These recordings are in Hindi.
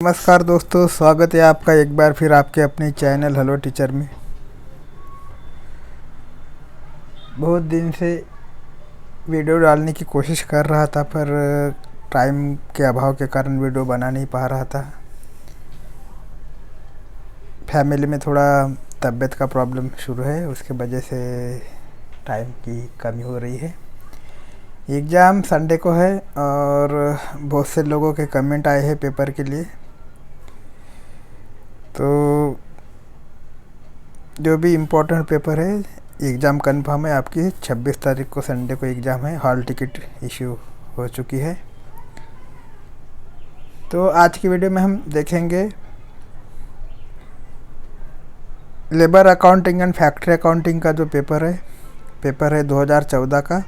नमस्कार दोस्तों, स्वागत है आपका एक बार फिर आपके अपने चैनल हेलो टीचर में। बहुत दिन से वीडियो डालने की कोशिश कर रहा था, पर टाइम के अभाव के कारण वीडियो बना नहीं पा रहा था। फैमिली में थोड़ा तबीयत का प्रॉब्लम शुरू है, उसके वजह से टाइम की कमी हो रही है। एग्ज़ाम संडे को है और बहुत से लोगों के कमेंट आए हैं पेपर के लिए। तो जो भी इम्पोर्टेंट पेपर है, एग्ज़ाम कन्फर्म है आपकी 26 तारीख को संडे को एग्ज़ाम है। हॉल टिकट इशू हो चुकी है। तो आज की वीडियो में हम देखेंगे labour accounting and factory accounting का जो पेपर है 2014 का।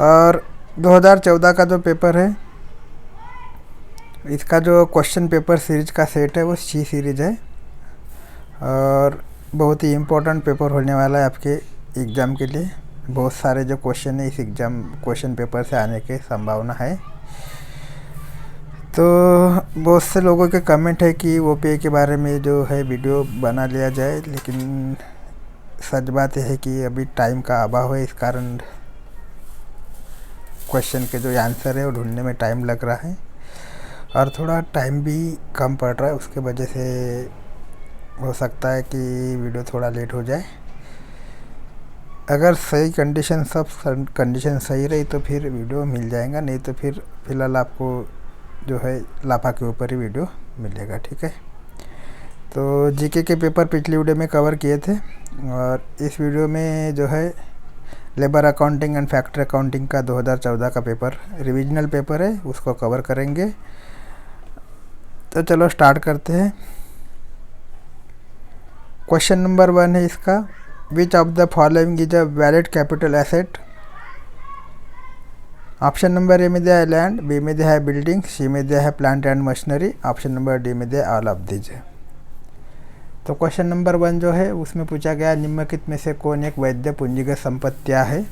और 2014 का जो पेपर है, इसका जो क्वेश्चन पेपर सीरीज का सेट है वो सी सीरीज है और बहुत ही इम्पोर्टेंट पेपर होने वाला है आपके एग्ज़ाम के लिए। बहुत सारे जो क्वेश्चन है इस एग्ज़ाम क्वेश्चन पेपर से आने की संभावना है। तो बहुत से लोगों के कमेंट है कि ओपीए के बारे में जो है वीडियो बना लिया जाए, लेकिन सच बात यह है कि अभी टाइम का अभाव है। इस कारण क्वेश्चन के जो आंसर है वो ढूंढने में टाइम लग रहा है और थोड़ा टाइम भी कम पड़ रहा है। उसके वजह से हो सकता है कि वीडियो थोड़ा लेट हो जाए। अगर सही कंडीशन सही रही तो फिर वीडियो मिल जाएगा, नहीं तो फिर फ़िलहाल आपको जो है लाफा के ऊपर ही वीडियो मिलेगा। ठीक है। तो जीके के पेपर पिछली वीडियो में कवर किए थे और इस वीडियो में जो है labour accounting and factory accounting का 2014 का पेपर रिविजनल पेपर है, उसको कवर करेंगे। तो चलो स्टार्ट करते हैं। क्वेश्चन नंबर 1 है इसका, विच of the following is a valid capital asset. Option number A में दिया है लैंड, बी में दिया है बिल्डिंग, सी में दिया है plant and machinery, option number D में दिया है ऑल ऑफ दीज। तो क्वेश्चन नंबर 1 जो है उसमें पूछा गया निम्नलिखित में से कौन एक वैध पूंजीगत संपत्तियां है।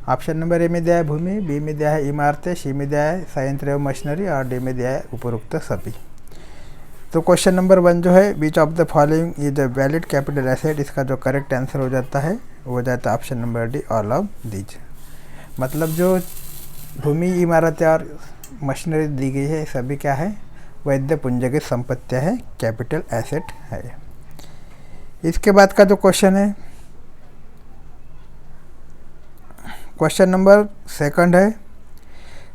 ऑप्शन नंबर ए में दिया है भूमि, बी में दिया है इमारतें, सी में दिया है संयंत्र एवं मशीनरी और डी में दिया है उपरोक्त सभी। तो क्वेश्चन नंबर 1 जो है which of the following is a valid capital asset, इसका जो करेक्ट आंसर हो जाता है वो हो जाता है option number D all of these. मतलब जो भूमि इमारतें और मशीनरी दी गई है सभी क्या है, वैध पूंजीगत संपत्तियां है, कैपिटल एसेट है। इसके बाद का जो क्वेश्चन है, क्वेश्चन नंबर 2 है,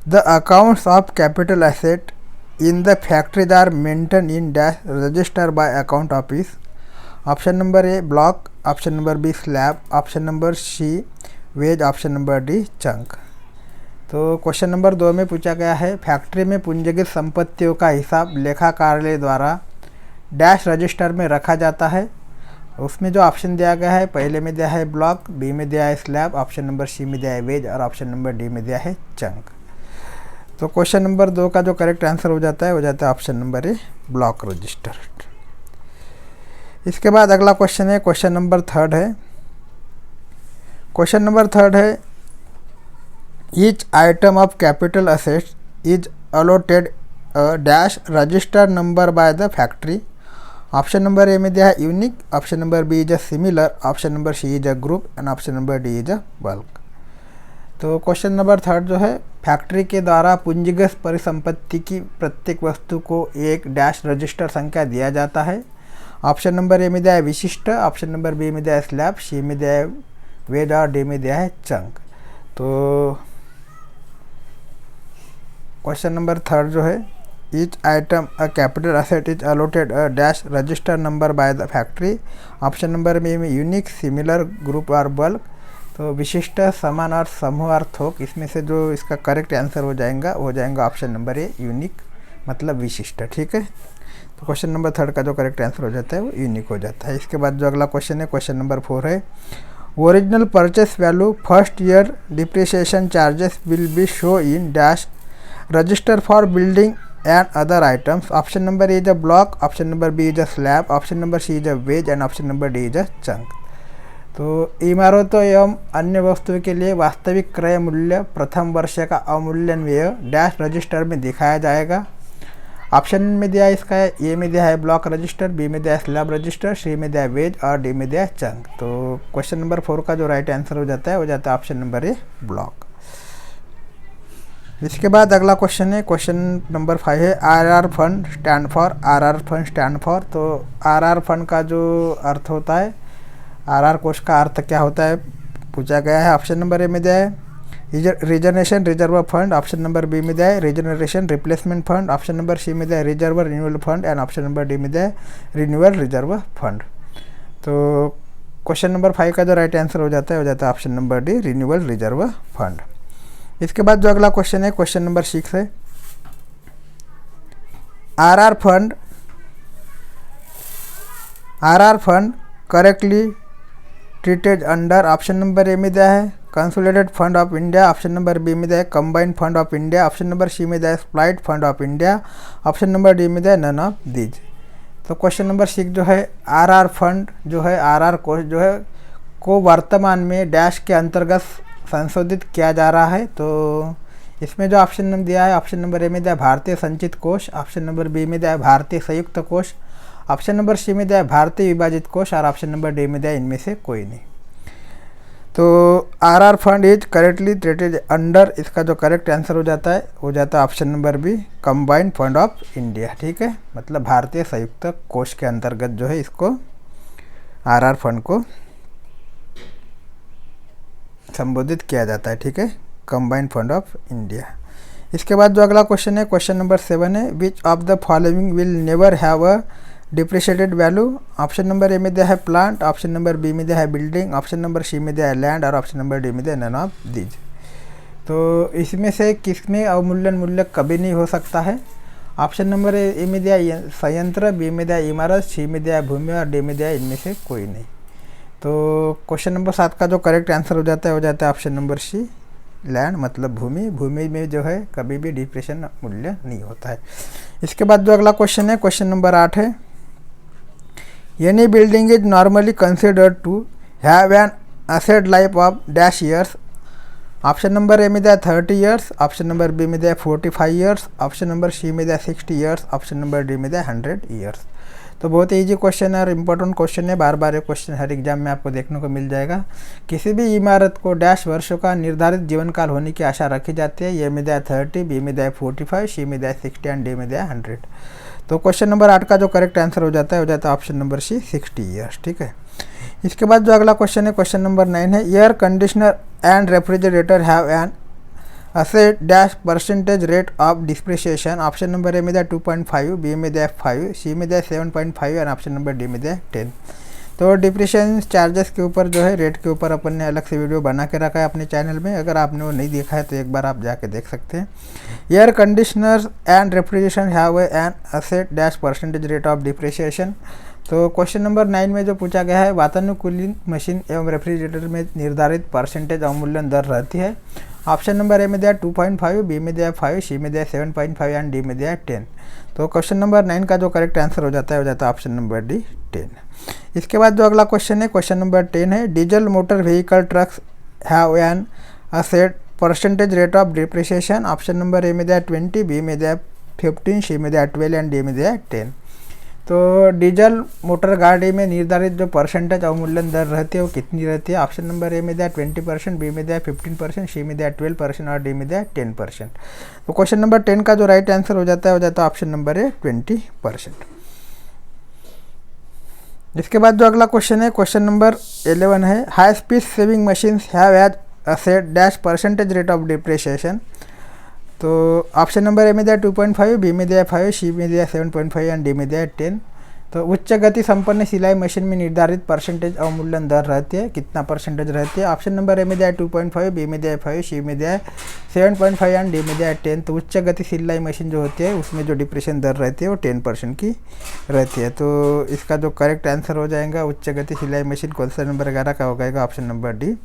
the accounts of capital asset in the factories are maintain in dash register by account office. Option number A block, option number B slab, option number C wedge, option number D chunk. तो क्वेश्चन नंबर 2 में पूछा गया है फैक्ट्री में पूंजीगत संपत्तियों का हिसाब लेखा कार्यालय द्वारा डैश रजिस्टर में रखा जाता है। उसमें जो ऑप्शन दिया गया है, पहले में दिया है ब्लॉक, बी में दिया है स्लैब, ऑप्शन नंबर सी में दिया है वेज और ऑप्शन नंबर डी में दिया है चंक। तो क्वेश्चन नंबर 2 का जो करेक्ट आंसर हो जाता है option number A block register. इसके बाद अगला क्वेश्चन है, क्वेश्चन नंबर 3 है। क्वेश्चन नंबर 3 है, each item of capital assets is allotted a dash register number by the factory. Option number A में दिया है unique, option number B is a similar, option number C is a group and option number D is a bulk. तो क्वेश्चन नंबर 3 जो है, फैक्ट्री के द्वारा पूंजीगत परिसंपत्ति की प्रत्येक वस्तु को एक डैश रजिस्टर संख्या दिया जाता है। ऑप्शन नंबर ए में दिया है विशिष्ट, ऑप्शन नंबर बी में दिया है स्लैब, सी में दिया है वेद और डी में दिया है चंक। तो क्वेश्चन नंबर 3 जो है, each item a capital asset is allotted a dash register number by the factory. Option number B में यूनिक, सिमिलर, ग्रुप और बल्क। तो विशिष्ट, समान और समूह और थोक, इसमें से जो इसका करेक्ट आंसर हो जाएगा ऑप्शन नंबर ए यूनिक, मतलब विशिष्ट। ठीक है। तो क्वेश्चन नंबर 3 का जो करेक्ट आंसर हो जाता है वो यूनिक हो जाता है। इसके बाद जो अगला क्वेश्चन है, क्वेश्चन नंबर 4 है, original purchase value first year depreciation charges will be show in dash register for building and other items. Option number A is a block, option number B is a slab, option number C is a wedge and option number D is a chunk. तो इमारतों एवं अन्य वस्तुओं के लिए वास्तविक क्रय मूल्य प्रथम वर्ष का अवमूल्यन व्यय डैश रजिस्टर में दिखाया जाएगा। ऑप्शन में दिया है इसका है, ए में दिया है ब्लॉक रजिस्टर, बी में दिया है स्लैब रजिस्टर, सी में दिया है वेज और डी में दिया है चंक। तो क्वेश्चन नंबर 4 का जो राइट आंसर हो जाता है ऑप्शन नंबर ए ब्लॉक। इसके बाद अगला क्वेश्चन है, क्वेश्चन नंबर 5 है RR fund stand for. RR fund stand for, तो आरआर फंड का जो अर्थ होता है, आरआर कोष का अर्थ क्या होता है पूछा गया है। ऑप्शन नंबर ए में दिया है reservation reserve fund, option number B में दिया है regeneration replacement fund, option number C में दिया है reserve renewal fund and option number D में दिया है रिन्यूअल रिजर्व फंड। तो क्वेश्चन नंबर 5 का जो राइट आंसर हो जाता है option number D renewal reserve fund. इसके बाद जो अगला क्वेश्चन है, क्वेश्चन नंबर 6 है RR fund correctly treated under. Option number A में दिया है consolidated fund of India, option number B में दिया है combined fund of India, option number C में दिया है split fund of India, option number D में दिया है नन ऑफ दीज। तो क्वेश्चन नंबर 6 जो है आरआर फंड जो है, आरआर कोष जो है को वर्तमान में डैश के अंतर्गत संशोधित किया जा रहा है। तो इसमें जो ऑप्शन नंबर दिया है, ऑप्शन नंबर ए में दिया है भारतीय संचित कोष, ऑप्शन नंबर बी में दिया है भारतीय संयुक्त कोष, ऑप्शन नंबर सी में दिया है भारतीय विभाजित कोष और ऑप्शन नंबर डी में दिया है इनमें से कोई नहीं। तो RR fund is correctly treated under, इसका जो करेक्ट आंसर हो जाता है option number B combined fund of India. ठीक है, मतलब भारतीय संयुक्त कोष के अंतर्गत जो है इसको आरआर फंड को संबोधित किया जाता है। ठीक है, कंबाइंड फंड ऑफ इंडिया। इसके बाद जो अगला क्वेश्चन है, क्वेश्चन नंबर 7 है which of the following will never have a depreciated value. Option number A में दिया है प्लांट, ऑप्शन नंबर बी में दिया है बिल्डिंग, ऑप्शन नंबर सी में दिया है लैंड और ऑप्शन नंबर डी में दिया है नन ऑफ दीज। तो इसमें से किसमें अवमूल्यन मूल्य कभी नहीं हो सकता है। ऑप्शन नंबर ए में दिया है संयंत्र, बी में दिया है इमारत, सी में दिया है भूमि और डी में दिया है इनमें से कोई नहीं। तो क्वेश्चन नंबर 7 का जो करेक्ट आंसर हो जाता है ऑप्शन नंबर सी लैंड, मतलब भूमि। भूमि में जो है कभी भी डिप्रेशन मूल्य नहीं होता है। इसके बाद जो अगला क्वेश्चन है, क्वेश्चन नंबर 8 है any building is normally considered to have an asset life of dash years. Option number A में दिया 30 ईयर्स, ऑप्शन नंबर बी में दिया 45 ईयर्स, ऑप्शन नंबर सी में दिया 60 ईयर्स, ऑप्शन नंबर डी में दिया 100 ईयर्स। तो बहुत ही ईजी क्वेश्चन है और इम्पोर्टेंट क्वेश्चन है, बार बार ये क्वेश्चन हर एग्जाम में आपको देखने को मिल जाएगा। किसी भी इमारत को डैश वर्षों का निर्धारित जीवन काल होने की आशा रखी जाती है। ए में दिया 30, बी में दिया 45, सी में दिया 60 एंड डी में दिया 100। तो क्वेश्चन नंबर 8 का जो करेक्ट आंसर हो जाता है ऑप्शन नंबर सी 60 ईयर्स। ठीक है, इसके बाद जो अगला क्वेश्चन है, क्वेश्चन नंबर 9 है air conditioner and refrigerator have an asset dash percentage rate of depreciation। Option number A में दिया 2.5, बी में दिया 5, सी में दिया 7.5 और ऑप्शन नंबर डी में दिया 10। तो डिप्रिशिएशन चार्जेस के ऊपर जो है रेट के ऊपर अपन ने अलग से वीडियो बना के रखा है अपने चैनल में, अगर आपने वो नहीं देखा है तो एक बार आप जाके देख सकते हैं। Air conditioners and refrigeration have an asset dash percentage rate of depreciation. तो क्वेश्चन नंबर 9 में जो पूछा गया है वातानुकूलित मशीन एवं रेफ्रिजरेटर में निर्धारित परसेंटेज अवमूल्यन दर रहती है। ऑप्शन नंबर ए में दिया 2.5, बी में दिया 5, सी में दिया 7.5 एंड डी में दिया 10। तो क्वेश्चन नंबर 9 का जो करेक्ट आंसर हो जाता है ऑप्शन नंबर डी 10। इसके बाद जो अगला क्वेश्चन है, क्वेश्चन नंबर 10 है diesel motor vehicle trucks have an asset percentage rate of depreciation. Option number A में दिया 20, बी में दिया 15, सी में दिया 12 एंड डी में दिया 10। तो डीजल मोटर गाड़ी में निर्धारित जो परसेंटेज अवमूल्यन दर रहती है वो कितनी रहती है। ऑप्शन नंबर ए में दिया 20%, बी में दिया 15%, सी में दिया 12% और डी में दिया 10%। तो क्वेश्चन नंबर 10 का जो राइट आंसर हो जाता है ऑप्शन नंबर ए 20%। इसके बाद जो अगला क्वेश्चन है, क्वेश्चन नंबर 11 है high speed saving machines have as asset dash percentage rate of depreciation. तो ऑप्शन नंबर ए में दिया 2.5, बी में दिया 5, सी में दिया 7.5 एंड डी में दिया 10। तो उच्च गति संपन्न सिलाई मशीन में निर्धारित परसेंटेज अवमूल्यन दर रहती है, कितना परसेंटेज रहती है। ऑप्शन नंबर ए में दिया 2.5, बी में दिया 5, सी में दिया 7.5 एंड डी में दिया 10। तो उच्च गति सिलाई मशीन जो होती है उसमें जो डिप्रेशन दर रहती है वो 10% की रहती है। तो इसका जो करेक्ट आंसर हो जाएगा उच्च गति सिलाई मशीन कौन सा नंबर 11 का हो जाएगा ऑप्शन नंबर डी।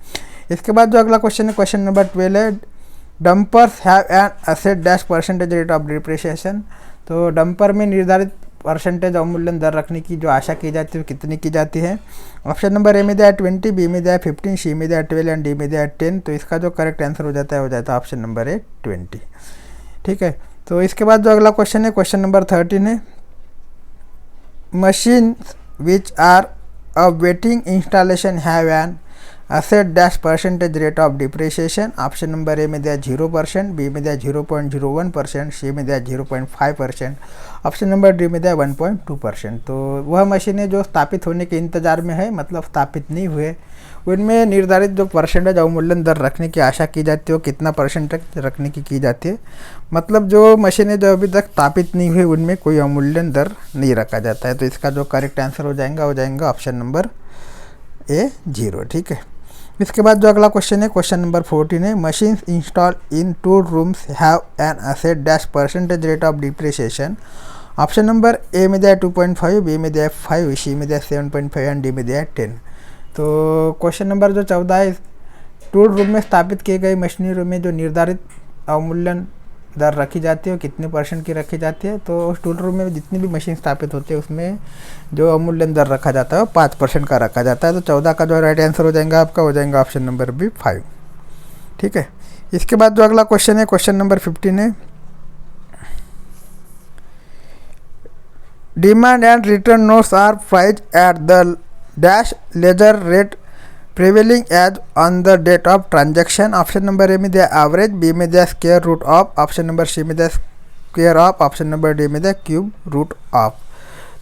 इसके बाद जो अगला क्वेश्चन है, क्वेश्चन नंबर 12 है dumpers have an asset dash percentage rate of depreciation. तो डंपर में निर्धारित परसेंटेज अवमूल्यन दर रखने की जो आशा की जाती है वो कितनी की जाती है। ऑप्शन नंबर ए में दिया 20, बी में दिया 15, सी में दिया 12 एंड डी में दिया 10। तो इसका जो करेक्ट आंसर हो जाता है ऑप्शन नंबर ए 20। ठीक है, तो इसके बाद जो अगला क्वेश्चन है, क्वेश्चन नंबर 13 है, machine which are awaiting installation have an asset dash percentage rate of depreciation. Option number A में दिया 0%, बी में दिया 0.01%, सी में दिया 0.5%, ऑप्शन नंबर डी में दिया 1.2%। तो वह मशीनें जो स्थापित होने के इंतज़ार में है, मतलब स्थापित नहीं हुए, उनमें निर्धारित जो परसेंटेज अवमूल्यन दर रखने की आशा की जाती है वो कितना परसेंटेज रखने की जाती है। मतलब जो मशीनें जो अभी तक स्थापित नहीं हुई उनमें कोई अवमूल्यन दर नहीं रखा जाता है। तो इसका जो करेक्ट आंसर हो जाएगा ऑप्शन नंबर ए 0। ठीक है। इसके बाद जो अगला क्वेश्चन है, क्वेश्चन नंबर 14 है, machines install in 2 rooms have an asset dash percentage rate of depreciation. Option number A में दिया 2.5, बी में दिया 5, सी में दिया 7.5 एंड डी में दिया 10। तो क्वेश्चन नंबर जो 14 है, टूल रूम में स्थापित किए गए मशीनरी में जो निर्धारित अवमूल्यन दर रखी जाती है वो कितने % की रखी जाती है। तो उस टूल रूम में जितनी भी मशीन स्थापित होती है उसमें जो अवमूल्यन दर रखा जाता है वो 5% का रखा जाता है। तो 14 का जो राइट आंसर हो जाएगा आपका, हो जाएगा ऑप्शन नंबर बी 5। ठीक है। इसके बाद जो अगला क्वेश्चन है, क्वेश्चन नंबर 15 है, demand and return notes are priced at the dash ledger rate prevailing as on the date of transaction. Option number A में दिया एवरेज, बी में दिया square root of, option number C में दिया square of, option number D में दिया क्यूब रूट ऑफ।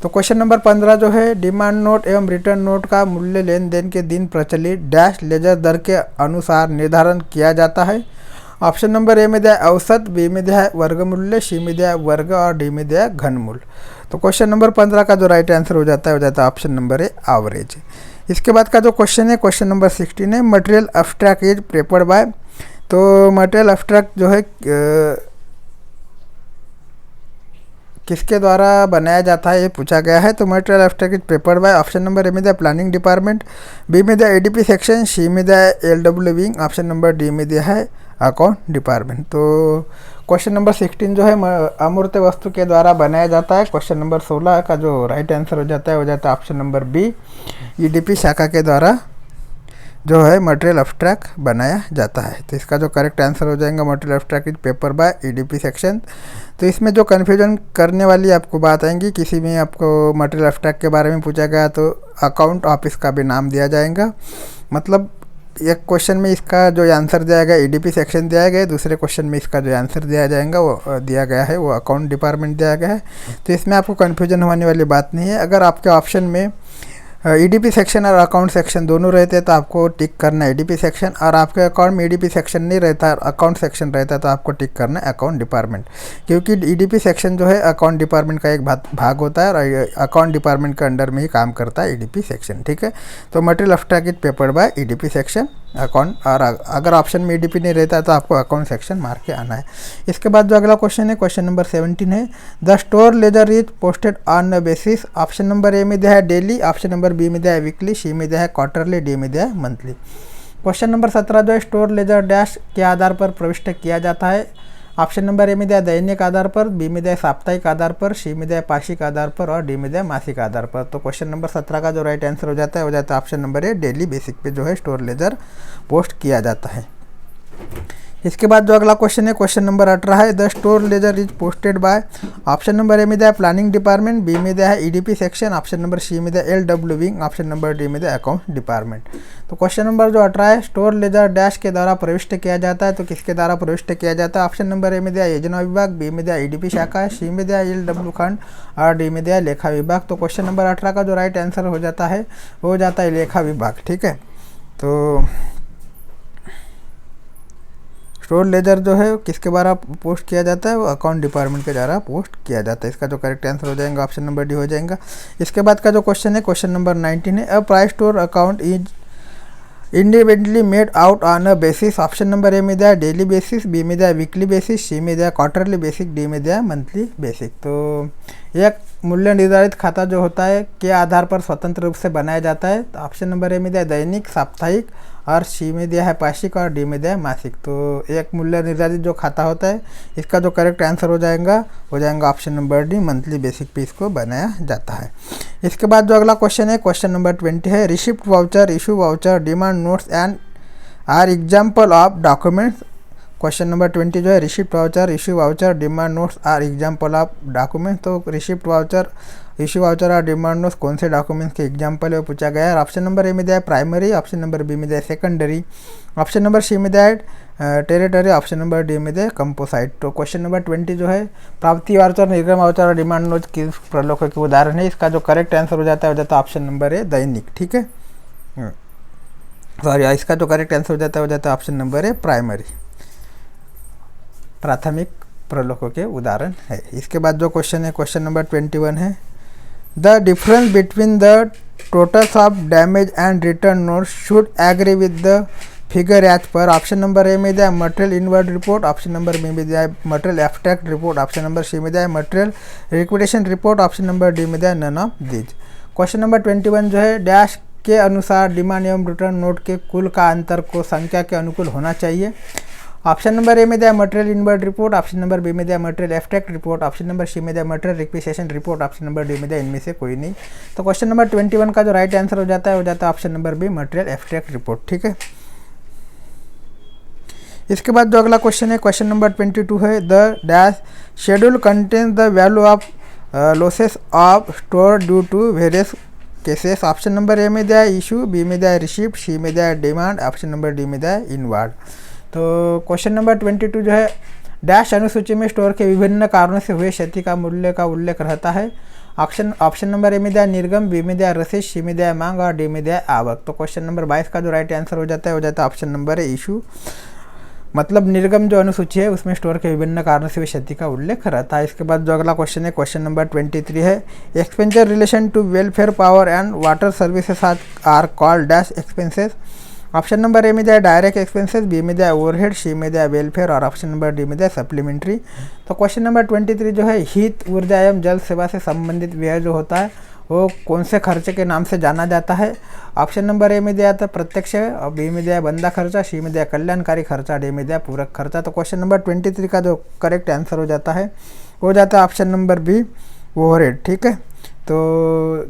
तो क्वेश्चन नंबर 15 जो है, डिमांड नोट एवं रिटर्न नोट का मूल्य लेन देन के दिन प्रचलित डैश लेजर दर के अनुसार निर्धारण किया जाता है। ऑप्शन नंबर ए में दिया औसत, बी में दिया वर्गमूल्य, सी में दिया वर्ग और डी में दिया घनमूल। तो क्वेश्चन नंबर 15 का जो राइट आंसर हो जाता है ऑप्शन नंबर ए एवरेज। इसके बाद का जो क्वेश्चन है, क्वेश्चन नंबर 16 है, material abstract is prepared by. तो मटेरियल एब्स्ट्रैक्ट जो है किसके द्वारा बनाया जाता है ये पूछा गया है। तो material abstract is prepared by, option number A में दिया प्लानिंग डिपार्टमेंट, बी में दिया एडीपी सेक्शन, सी में दिया LW wing, option number D में दिया है अकाउंट डिपार्टमेंट। तो क्वेश्चन नंबर 16 जो है अमूर्त वस्तु के द्वारा बनाया जाता है। क्वेश्चन नंबर 16 का जो राइट आंसर हो जाता है ऑप्शन नंबर बी, ईडीपी शाखा के द्वारा जो है मटेरियल एब्स्ट्रैक्ट बनाया जाता है। तो इसका जो करेक्ट आंसर हो जाएगा material abstract is paper by EDP section. तो इसमें जो कन्फ्यूजन करने वाली आपको बात आएंगी, किसी में आपको मटेरियल एब्स्ट्रैक्ट के बारे में पूछा गया तो अकाउंट ऑफिस का भी नाम दिया जाएगा। मतलब एक क्वेश्चन में इसका जो आंसर दिया गया ईडीपी सेक्शन दिया गया है, दूसरे क्वेश्चन में इसका जो आंसर दिया जाएगा वो दिया गया है वो अकाउंट डिपार्टमेंट दिया गया है। तो इसमें आपको कन्फ्यूजन होने वाली बात नहीं है। अगर आपके ऑप्शन में ईडीपी सेक्शन और अकाउंट सेक्शन दोनों रहते हैं तो आपको टिक करना है ईडीपी सेक्शन, और आपके अकाउंट में ईडीपी सेक्शन नहीं रहता है अकाउंट सेक्शन रहता है तो आपको टिक करना है अकाउंट डिपार्टमेंट, क्योंकि ईडीपी सेक्शन जो है अकाउंट डिपार्टमेंट का एक भाग होता है और अकाउंट डिपार्टमेंट के अंडर में ही काम करता है ईडीपी सेक्शन। ठीक है। तो material abstract is papered by EDP section account, और अगर ऑप्शन में ईडीपी नहीं रहता है तो आपको अकाउंट सेक्शन मार के आना है। इसके बाद जो अगला क्वेश्चन है, क्वेश्चन नंबर 17 है, the store ledger is posted on basis. Option number A में दिया है डेली, ऑप्शन नंबर बी में दिया है वीकली, सी में दिया है क्वार्टरली, डी में दिया है मंथली। क्वेश्चन नंबर 17 जो है, स्टोर लेजर डैश के आधार पर प्रविष्ट किया जाता है। ऑप्शन नंबर ए में दिया दैनिक आधार पर, बी में दिया साप्ताहिक आधार पर, सी में दिया पाक्षिक आधार पर और डी में दिया मासिक आधार पर। तो क्वेश्चन नंबर 17 का जो राइट आंसर हो जाता है ऑप्शन नंबर ए, डेली बेसिक पे जो है स्टोर लेजर पोस्ट किया जाता है। इसके बाद जो अगला क्वेश्चन है, क्वेश्चन नंबर 18 है, the store ledger is posted by. Option number A में दिया प्लानिंग डिपार्टमेंट, बी में दिया है EDP section, option number C में दिया LW wing, option number D में दिया अकाउंट डिपार्टमेंट। तो क्वेश्चन नंबर जो 18 है, स्टोर लेजर डैश के द्वारा प्रविष्ट किया जाता है। तो किसके द्वारा प्रविष्ट किया जाता है? ऑप्शन नंबर ए में दिया योजना विभाग, बी में दिया ईडीपी शाखा, सी में दिया एलडब्ल्यू खंड और डी में दिया लेखा विभाग। तो क्वेश्चन नंबर 18 का जो राइट आंसर हो जाता है लेखा विभाग। ठीक है। तो स्टोर लेजर जो है किसके द्वारा पोस्ट किया जाता है? वो अकाउंट डिपार्टमेंट के द्वारा पोस्ट किया जाता है। इसका जो करेक्ट आंसर हो जाएगा ऑप्शन नंबर डी हो जाएगा। इसके बाद का जो क्वेश्चन है, क्वेश्चन नंबर 19 है, a price store account is individually made out on a basis. Option number A में दिया डेली बेसिस, बी में दिया वीकली बेसिस, सी में दिया क्वार्टरली बेसिक, डी में दिया मंथली बेसिक। तो एक मूल्य निर्धारित खाता जो होता है के आधार पर स्वतंत्र रूप से बनाया जाता है। तो ऑप्शन नंबर ए में दिया दैनिक, साप्ताहिक और सी में दिया है पाक्षिक और डी में दिया है मासिक। तो एक मूल्य निर्धारित जो खाता होता है इसका जो करेक्ट आंसर हो जाएगा option number D, monthly basic पे इसको बनाया जाता है। इसके बाद जो अगला क्वेश्चन है, क्वेश्चन नंबर 20 है, receipt voucher, issue voucher, demand notes and are example of documents question number 20 जो है receipt voucher, issue voucher, demand notes are example of document. तो रिसिप्ट वाउचर, इश्यू वाउचर और डिमांड नोट्स कौन से डॉक्यूमेंट्स के एग्जाम्पल है वो पूछा गया है। ऑप्शन नंबर ए में दिया है प्राइमरी, ऑप्शन नंबर बी में दिया है सेकेंडरी, ऑप्शन नंबर सी में दिया है टेरिटरी, ऑप्शन नंबर डी में दिया है कंपोसाइट। तो क्वेश्चन नंबर 20 जो है प्राप्ति वाउचर, निर्गम वाउचर और डिमांड नोट्स किस प्रलोभन के उदाहरण है। इसका जो करेक्ट आंसर हो जाता है ऑप्शन नंबर ए दैनिक। ठीक है, सॉरी, इसका जो करेक्ट आंसर हो जाता है ऑप्शन नंबर ए प्राइमरी, प्राथमिक प्रलोभों के उदाहरण है। इसके बाद जो क्वेश्चन है क्वेश्चन नंबर 21 है the difference between the totals of damage and return notes should agree with the figure as per. Option number A में दिया material inward report, option number B में दिया है material abstract report, option number C में दिया है material liquidation report, option number D में दिया है none of these. Question number 21 जो है डैश के अनुसार डिमांड एवं रिटर्न नोट के कुल का अंतर को संख्या के अनुकूल होना चाहिए। ऑप्शन नंबर ए में दिया material inward report, option number B में दिया material abstract report, option number C में दिया material requisition report, option number D में दिया इनमें से कोई नहीं। तो क्वेश्चन नंबर 21 का जो राइट आंसर हो जाता है option number B material abstract report. ठीक है, इसके बाद जो अगला क्वेश्चन है क्वेश्चन नंबर 22 है the dash schedule contains the value of losses of store due to various cases. Option number A में दिया है इशू, बी में दिया है रिसिप्ट, सी में दिया है डिमांड, ऑप्शन नंबर डी में दिया है इनवार्ड। तो क्वेश्चन नंबर 22 जो है डैश अनुसूची में स्टोर के विभिन्न कारणों से हुए क्षति का मूल्य का उल्लेख रहता है। ऑप्शन नंबर ए में दिया निर्गम, बी में दिया रसीद, सी में दिया मांग और डी में दिया आवक। तो क्वेश्चन नंबर 22 का जो राइट आंसर हो जाता है ऑप्शन नंबर ए इशू, मतलब निर्गम जो अनुसूची है उसमें स्टोर के विभिन्न कारणों से हुई क्षति का उल्लेख रहता है। इसके बाद जो अगला क्वेश्चन है क्वेश्चन नंबर 23 है expenditure relation to welfare power and water services are called dash expenses. Option number A में दिया डायरेक्ट एक्सपेंसेस, बी में दिया ओवरहेड, सी में दिया वेलफेयर और ऑप्शन नंबर डी में दिया सप्लीमेंट्री। तो क्वेश्चन नंबर 23 जो है हित, ऊर्जा एवं जल सेवा से संबंधित व्यय जो होता है वो कौन से खर्चे के नाम से जाना जाता है। ऑप्शन नंबर ए में दिया था प्रत्यक्ष, और बी में दिया बंदा खर्चा, सी में दिया कल्याणकारी खर्चा, डी में दिया पूरक खर्चा। तो क्वेश्चन नंबर 23 का जो करेक्ट आंसर हो जाता है ऑप्शन नंबर बी ओवरहेड। ठीक है, तो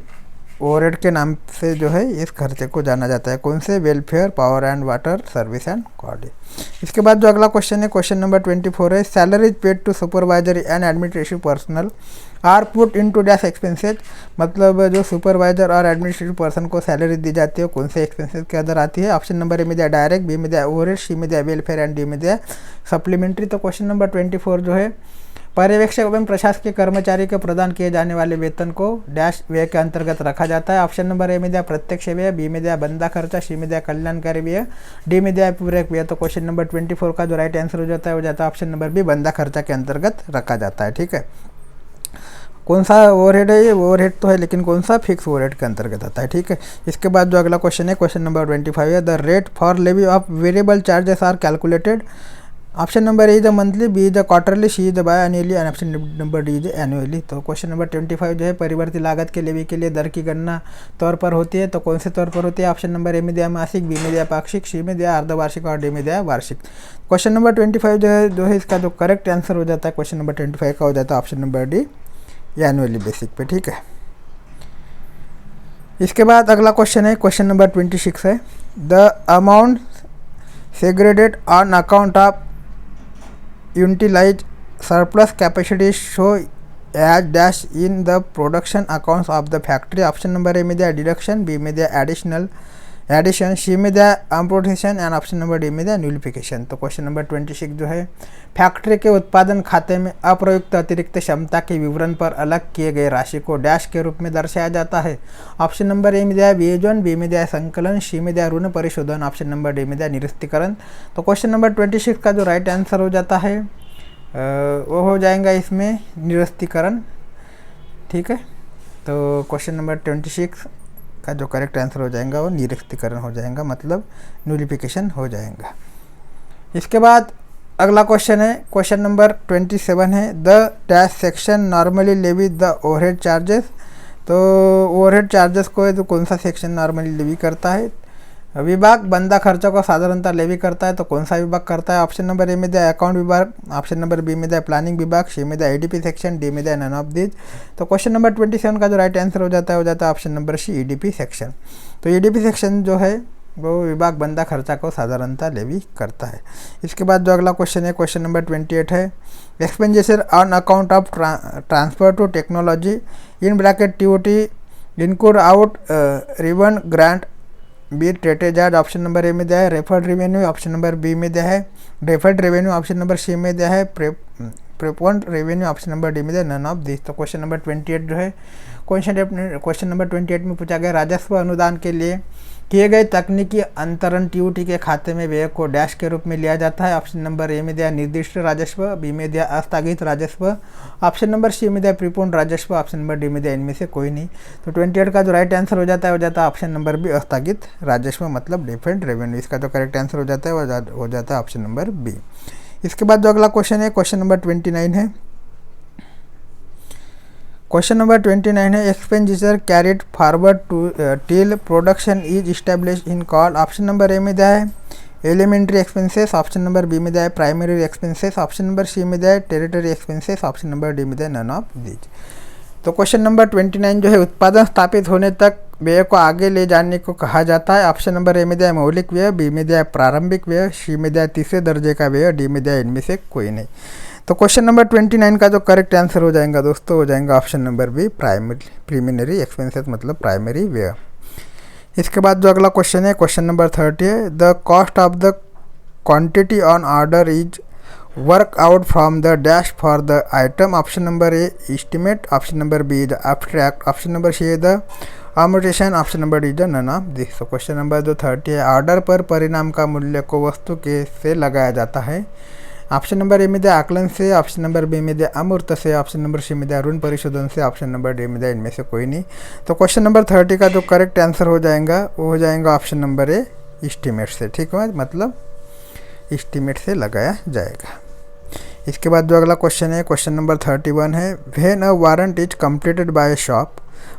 ओवरहेड के नाम से जो है इस खर्चे को जाना जाता है, कौन से, welfare power and water service and chord. इसके बाद जो अगला क्वेश्चन है क्वेश्चन नंबर 24 है salaries paid to supervisory and administrative personal are put into dash expenses. मतलब जो सुपरवाइजर और एडमिनिस्ट्रेटिव पर्सन को सैलरी दी जाती है कौन से एक्सपेंसेज के अंदर आती है। ऑप्शन नंबर ए में दिया डायरेक्ट, बी में दिया ओवरहेड, सी में दिया वेलफेयर एंड डी में दिया सप्लीमेंट्री। तो क्वेश्चन नंबर 24 जो है पर्यवेक्षक एवं प्रशासकीय कर्मचारी को प्रदान किए जाने वाले वेतन को डैश व्यय के अंतर्गत रखा जाता है। ऑप्शन नंबर ए में दिया प्रत्यक्ष व्यय, बी में दिया बंदा खर्चा, सी में दिया कल्याणकारी व्यय, डी में दिया पूरक व्यय। तो क्वेश्चन नंबर 24 का जो राइट आंसर हो जाता है ऑप्शन नंबर बी बंदा खर्चा के अंतर्गत रखा जाता है। ठीक है, कौन सा ओवरहेड है, ये ओवरहेड तो है लेकिन कौन सा फिक्स ओवरहेड के अंतर्गत आता है। ठीक है, इसके बाद जो अगला क्वेश्चन है क्वेश्चन नंबर 25 है the rate for levy of variable charges are calculated. Option number A is monthly, B is quarterly, C is biannually and option number D is annually. तो क्वेश्चन नंबर 25 जो है परिवर्तित लागत के लेवी के लिए दर की गणना तौर पर होती है, तो कौन से तौर पर होती है। ऑप्शन नंबर ए में दिया मासिक, बी में दिया पाक्षिक, सी में दिया अर्धवार्षिक और डी में दिया वार्षिक। क्वेश्चन नंबर 25 जो है इसका जो करेक्ट आंसर हो जाता है क्वेश्चन नंबर 25 का हो जाता है option number D annually basic पे। ठीक है, इसके बाद अगला क्वेश्चन है क्वेश्चन नंबर 26 है the amount segregated on account of utilise surplus capacity show as dash in the production accounts of the factory. Option number A में दिया डिडक्शन, बी में दिया एडिशन, सी में दिया अम्पोर्टेशन एंड ऑप्शन नंबर डी में दिया न्यूलिफिकेशन। तो क्वेश्चन नंबर 26 जो है फैक्ट्री के उत्पादन खाते में अप्रयुक्त अतिरिक्त क्षमता के विवरण पर अलग किए गए राशि को डैश के रूप में दर्शाया जाता है। ऑप्शन नंबर ए में दिया वियोजन, बी में दिया संकलन, सी में दिया ऋण परिशोधन, ऑप्शन नंबर डी में दिया निरस्तीकरण। तो क्वेश्चन नंबर 26 का जो राइट आंसर हो जाता है वो हो जाएगा इसमें निरस्तीकरण। ठीक है, तो क्वेश्चन नंबर 26 का जो करेक्ट आंसर हो जाएगा वो निरस्तीकरण हो जाएगा, मतलब न्यूलिफिकेशन हो जाएगा। इसके बाद अगला क्वेश्चन है क्वेश्चन नंबर 27 है the dash section normally levy the overhead charges. तो ओवरहेड चार्जेस को तो कौन सा सेक्शन नॉर्मली लेवी करता है। विभाग बंदा खर्चा को साधारणतः लेवी करता है, तो कौन सा विभाग करता है। ऑप्शन नंबर ए में दिया अकाउंट विभाग, ऑप्शन नंबर बी में दिया प्लानिंग विभाग, सी में दिया ईडीपी सेक्शन, डी में दिया नन ऑफ दीज। तो क्वेश्चन नंबर 27 का जो राइट आंसर हो जाता है option number C EDP section. तो ईडीपी सेक्शन जो है वो विभाग बंदा खर्चा को साधारणतः लेवी करता है। इसके बाद जो अगला क्वेश्चन है, क्वेश्चन नंबर 28 है, expenditure on account of transfer to technology in bracket TOT encode out riven grant be ट्रेटेज आज ऑप्शन नंबर ए में दिया है, referred revenue option number B में दिया है, deferred revenue option number C में दिया है, preponed revenue option number D में दिया, नन ऑफ दिस। तो क्वेश्चन नंबर 28 जो है, क्वेश्चन नंबर 28 में पूछा गया राजस्व अनुदान के लिए किए गए तकनीकी अंतरण TOT के खाते में व्यय को डैश के रूप में लिया जाता है। ऑप्शन नंबर ए में दिया निर्दिष्ट राजस्व, बी में दिया आस्थगित राजस्व, ऑप्शन नंबर सी में दिया प्रीपोन्ड राजस्व, ऑप्शन नंबर डी में दिया इनमें से कोई नहीं। तो 28 का जो राइट आंसर हो जाता है ऑप्शन नंबर बी, आस्थगित राजस्व मतलब डिफरेंट रेवेन्यू। इसका जो करेक्ट आंसर हो जाता है वो हो जाता है ऑप्शन नंबर बी। इसके बाद जो अगला क्वेश्चन है, क्वेश्चन नंबर 29 है, क्वेश्चन नंबर 29 है, expenditure carried forward to till production is establish in call. Option number A में दिया है elementary expenses, option number B में दिया है primary expenses, option number C में दिया है territory expenses, option number D में दिया है नन ऑफ दीज। तो क्वेश्चन नंबर 29 जो है, उत्पादन स्थापित होने तक व्यय को आगे ले जाने को कहा जाता है। ऑप्शन नंबर ए में दिया है मौलिक व्यय, बी में दिया है प्रारंभिक व्यय, सी में दिया है तीसरे दर्जे का व्यय, डी में दिया है इनमें से कोई नहीं। तो क्वेश्चन नंबर 29 का जो करेक्ट आंसर हो जाएगा दोस्तों, हो जाएगा ऑप्शन नंबर बी, प्रीमिनरी एक्सपेंसेस मतलब प्राइमरी व्यय। इसके बाद जो अगला क्वेश्चन है, क्वेश्चन नंबर 30 है, the cost of the quantity on order is work out from the dash for the item. Option number A estimate, option number B is abstract, option number C is the amortization, option number D is none of this. तो क्वेश्चन नंबर जो 30 है, ऑर्डर पर परिणाम का मूल्य को वस्तु के से लगाया जाता है। ऑप्शन नंबर ए में दिया आकलन से, ऑप्शन नंबर बी में दिया अमूर्त से, ऑप्शन नंबर सी में दिया ऋण परिशोधन से, ऑप्शन नंबर डी में दिया इनमें से कोई नहीं। तो क्वेश्चन नंबर 30 का जो करेक्ट आंसर हो जाएगा वो हो जाएगा ऑप्शन नंबर ए, एस्टिमेट से। ठीक है, मतलब एस्टिमेट से लगाया जाएगा। इसके बाद जो अगला क्वेश्चन है, क्वेश्चन नंबर 31 है, when a warrant is completed by a shop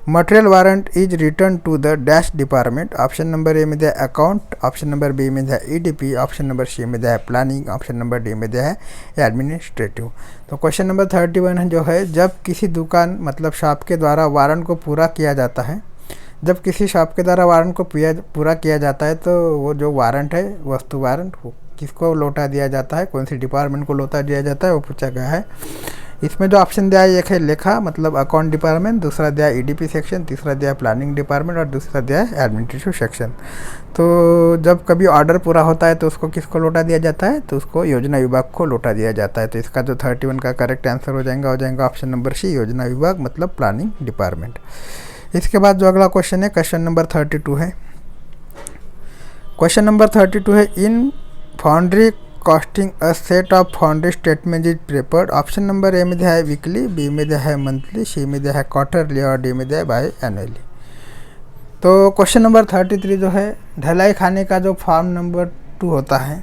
material warrant is return to the dash department. Option number A में दिया अकाउंट, ऑप्शन नंबर बी में दिया EDP, ऑप्शन नंबर सी में दिया प्लानिंग, ऑप्शन नंबर डी में दिया है एडमिनिस्ट्रेटिव। तो क्वेश्चन नंबर 31 जो है, जब किसी दुकान मतलब शॉप के द्वारा वारंट को पूरा किया जाता है, जब किसी शॉप के द्वारा वारंट को पूरा किया जाता है तो वो जो वारंट है, वस्तु वारंट, किसको लौटा दिया जाता है, कौन सी डिपार्टमेंट को लौटा दिया जाता है, वो पूछा गया है। इसमें जो ऑप्शन दिया है, एक है लेखा मतलब अकाउंट डिपार्टमेंट, दूसरा दिया EDP सेक्शन, तीसरा दिया प्लानिंग डिपार्टमेंट और दूसरा दिया एडमिनिस्ट्रेटिव सेक्शन। तो जब कभी ऑर्डर पूरा होता है तो उसको किसको लौटा दिया जाता है, तो उसको योजना विभाग को लौटा दिया जाता है। तो इसका जो 31 का करेक्ट आंसर हो जाएगा ऑप्शन नंबर सी, योजना विभाग मतलब प्लानिंग डिपार्टमेंट। इसके बाद जो अगला क्वेश्चन है, क्वेश्चन नंबर 32 है, क्वेश्चन नंबर 32 है, in foundry costing a set of foundry statement is prepared. Option number A में दिया है वीकली, बी में दिया है मंथली, सी में दिया है क्वार्टरली और डी में दिया है बाय एनुअली। तो क्वेश्चन नंबर 33 जो है, ढलाई खाने का जो फॉर्म नंबर 2 होता है,